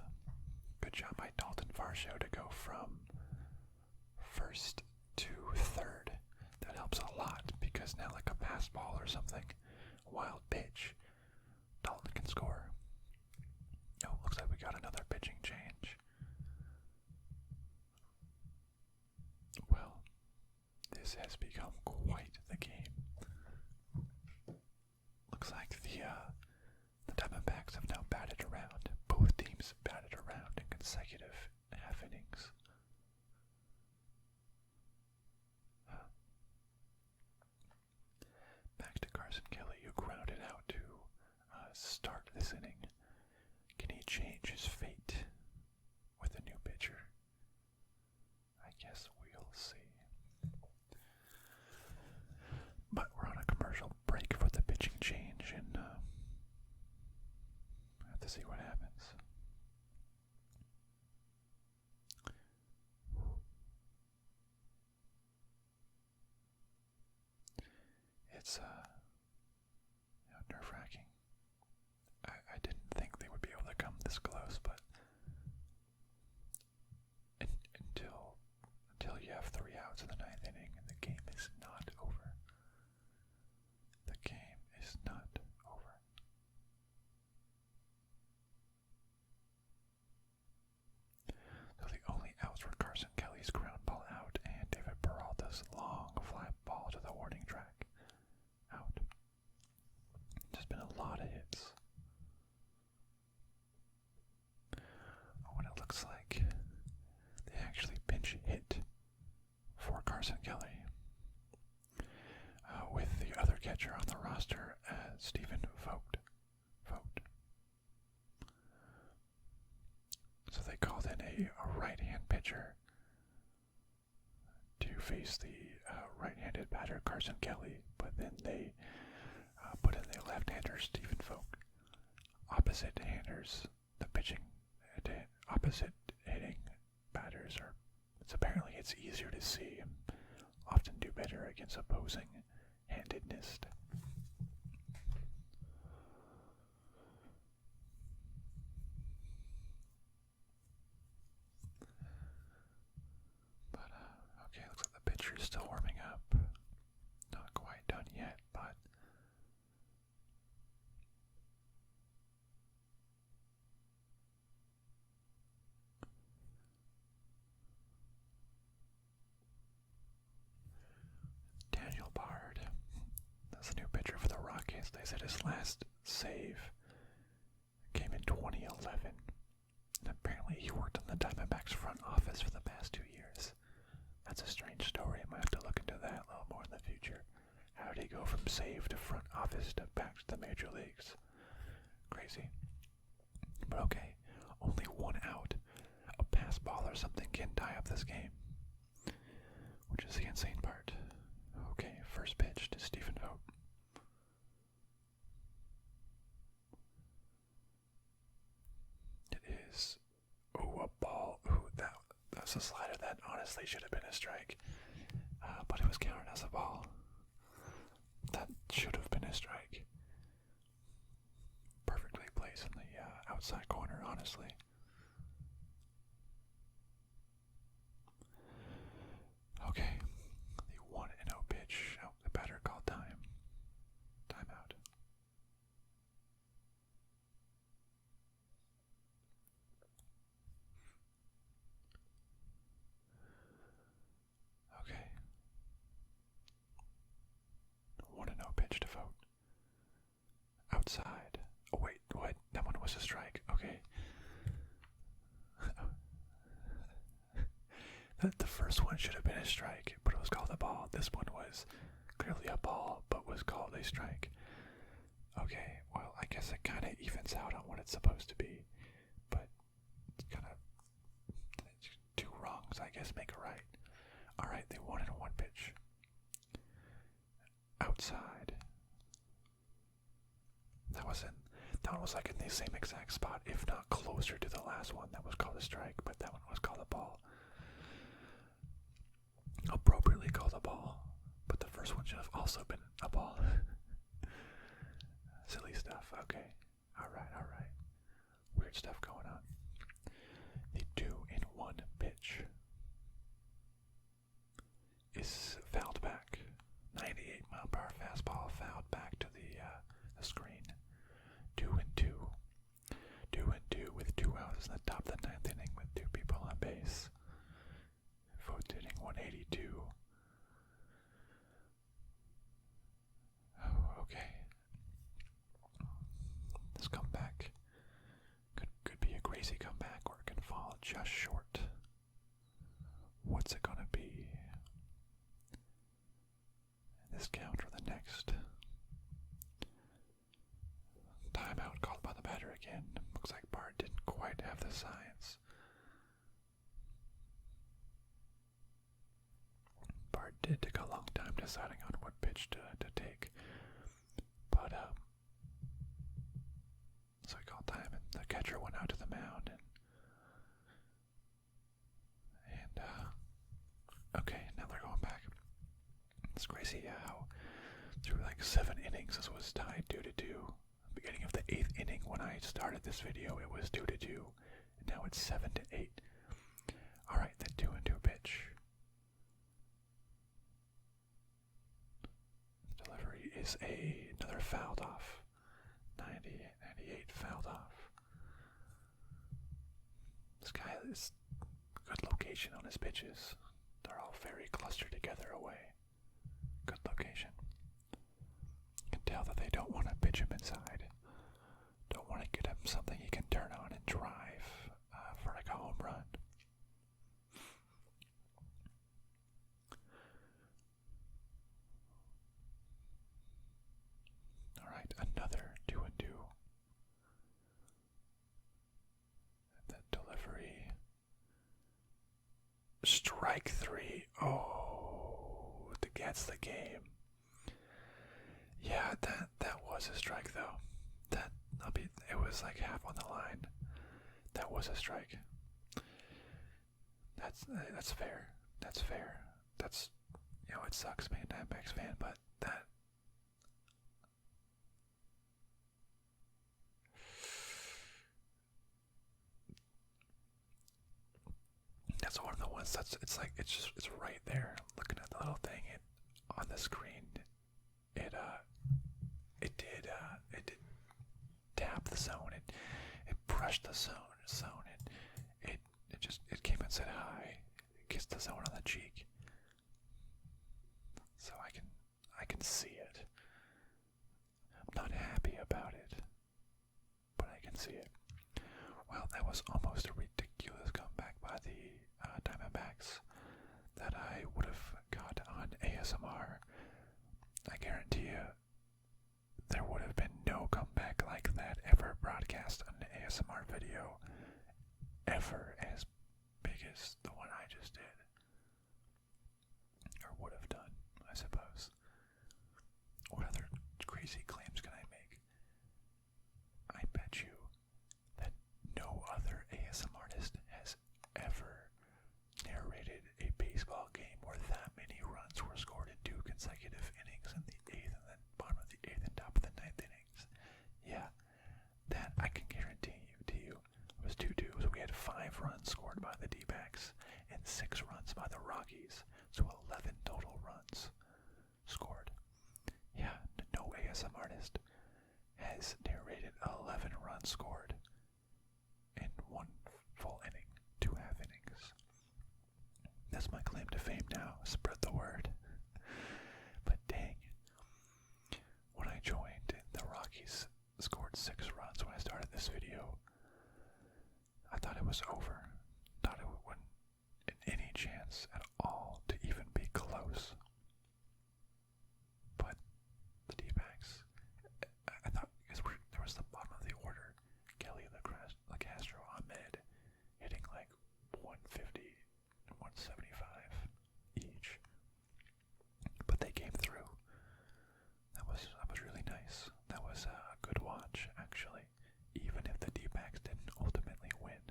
Good job by Dalton Varsho to go from first to third. That helps a lot because now like a pass ball or something, wild pitch, Dalton can score. Oh, looks like we got another pitching change. Well, this has become quite the game. Looks like the Diamondbacks have now batted around. Both teams batted around in consecutive half innings. Back to Carson Kelly, who grounded out to start this inning. Can he change his fate with a new pitcher? I guess we'll see. But we're on a commercial break for the pitching change, and I have to see what happens. It's nerve-wracking. I didn't think they would be able to come this close, but until you have 3 outs in the 9th inning, the game is not over. The game is not over. So the only outs were Carson Kelly's ground ball out and David Peralta's long fly ball to the warning track out. There's been a lot of hits. What it looks like, they actually pinch hit for Carson Kelly with the other catcher on the roster, Stephen Vogt. So they called in a right-hand pitcher to face the right-handed batter Carson Kelly, but then they put in the left-hander Stephen Vogt. Opposite handers, the pitching, opposite hitting batters are. It's easier to see and often do better against opposing handedness. But okay, looks like the pitcher is still warming up. Not quite done yet, but Daniel Bard, that's the new pitcher for the Rockies. They said his last save came in 2011. And apparently he worked on the Diamondbacks front office for the last 2 years. That's a strange story. I might have to look into that a little more in the future. How did he go from save to front office to back to the major leagues? Crazy. But okay, only 1 out. A pass ball or something can tie up this game, which is the insane part. Okay, first pitch to Stephen Vogt. It is, a ball. That's a slider that honestly should have been a strike, but it was counted as a ball. That should have been a strike. Perfectly placed in the outside corner, honestly. Okay, the 1-0 pitch. Oh, the batter called time. Timeout. Okay. 1-0 pitch to Vogt. Outside. Oh wait, what? That one was a strike. Okay. The first one should have been a strike, but it was called a ball. This one was clearly a ball, but was called a strike. Okay, well, I guess it kind of evens out on what it's supposed to be, but it's kind of 2 wrongs, I guess, make a right. Alright, they 1-1 pitch. Outside. That one was like in the same exact spot, if not closer to the last one that was called a strike, but that one was called a ball. Appropriately called a ball, but the first one should have also been a ball. Silly stuff. Okay. Alright. Weird stuff going on. The 2-1 pitch is fouled back. 98-mile-per-hour fastball fouled back to the screen. 2-2. 2-2 with 2 outs in the top of the 9th inning with 2 people on base. Vogt hitting 182. Oh, okay. This comeback could be a crazy comeback, or it can fall just short. What's it gonna be? This count or the next? Timeout called by the batter again. Looks like Bart didn't quite have the science. Bart did take a long time deciding on what pitch to take. But, so he called time, and the catcher went out to the mound, and okay, now they're going back. It's crazy how through like 7 innings this was tied 2-2. Beginning of the 8th inning when I started this video, it was 2-2, and now it's 7-8. Alright, the 2-2 pitch. The delivery is another fouled off. 98 fouled off. This guy is good location on his pitches. They're all very clustered together away. Good location. You can tell that they don't want to pitch him inside. Don't want to get him something he can turn on and drive for like a home run. Alright, another 2-2. The delivery. Strike 3. Oh, that's the game. Yeah, that was a strike though. It was like half on the line. That was a strike. That's fair. That's fair. That's, it sucks being a Dbacks fan, but that's one of the ones it's right there. Looking at the little thing on the screen, it did tap the zone. It brushed the zone. It came and said hi. It kissed the zone on the cheek. So I can see it. I'm not happy about it, but I can see it. Well, that was almost a ridiculous comeback by the Diamondbacks. broadcast an ASMR video ever as big as the one I just did. Or would have done, I suppose. What other crazy claims can I make? I bet you that no other ASMR artist has ever narrated a baseball game where that many runs were scored in 2 consecutive innings in the 8th and then bottom of the 8th and top of the 9th innings. Yeah, that I can guarantee you. It was 2-2, so we had 5 runs scored by the Dbacks and 6 runs by the Rockies, so 11 total runs scored. Yeah, no ASM artist has narrated 11 runs scored in 1 full inning, 2 half innings. That's my claim to fame now. Spread the word. But dang, when I joined, the Rockies scored 6 runs when I started this video. I thought it was over. Thought it wouldn't any chance at all to even be close. But the Dbacks, I thought, because there was the bottom of the order, Kelly Castro, Ahmed, hitting like 150, 175 each. But they came through. That was really nice. That was a good watch, actually. Even if the Dbacks didn't ultimately win.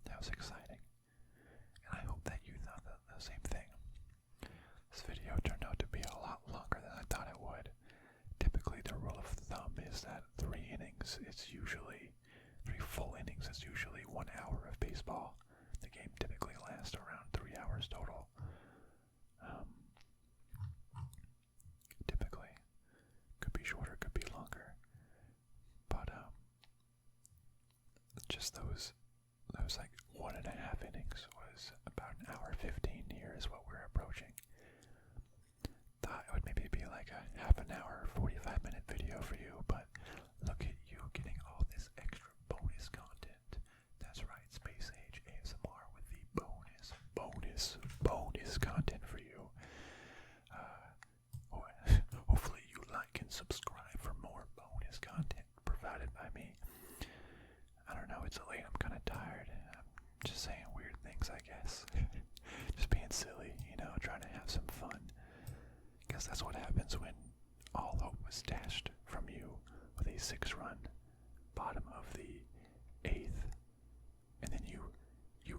That was exciting. And I hope that you thought the same thing. This video turned out to be a lot longer than I thought it would. Typically the rule of thumb is that 3 innings, it's usually 3 full innings, it's usually 1 hour of baseball. The game typically lasts around 3 hours total. Typically. Could be shorter, could be longer. But just those like 1.5 innings was about an hour 15 here is what we're approaching. Thought it would maybe be like a half an hour, 45-minute video for you, but look at you getting all this extra bonus content. That's right, Space Age ASMR with the bonus content for you. Hopefully you like and subscribe for more bonus content provided by me. I don't know, it's late, I'm kind of tired. I'm just saying weird things, I guess. Just being silly, trying to have some fun. Guess that's what happens when all hope was dashed from you with a 6-run bottom of the 8th. And then you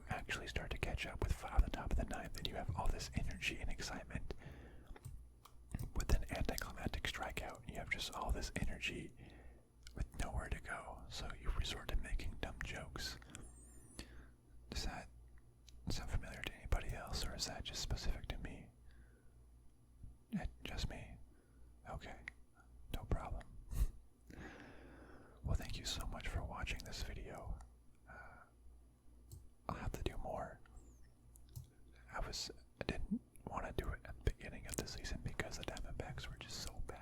actually start to catch up with 5 on the top of the 9th, and you have all this energy and excitement with an anticlimactic strikeout, and you have just all this energy with nowhere to go, so you resort to making dumb jokes. Does that sound familiar to anybody else, or is that just specific to me? Just me? Okay, no problem. Well, thank you so much for watching this video. I'll have to do more. I didn't want to do it at the beginning of the season because the Dbacks were just so bad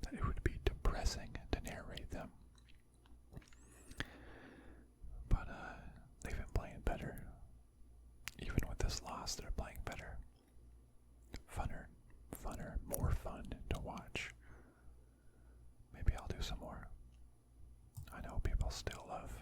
that it would be depressing to narrate them. But they've been playing better. Even with this loss, they're playing better. Funner, more fun to watch. Maybe I'll do some more. I know people still love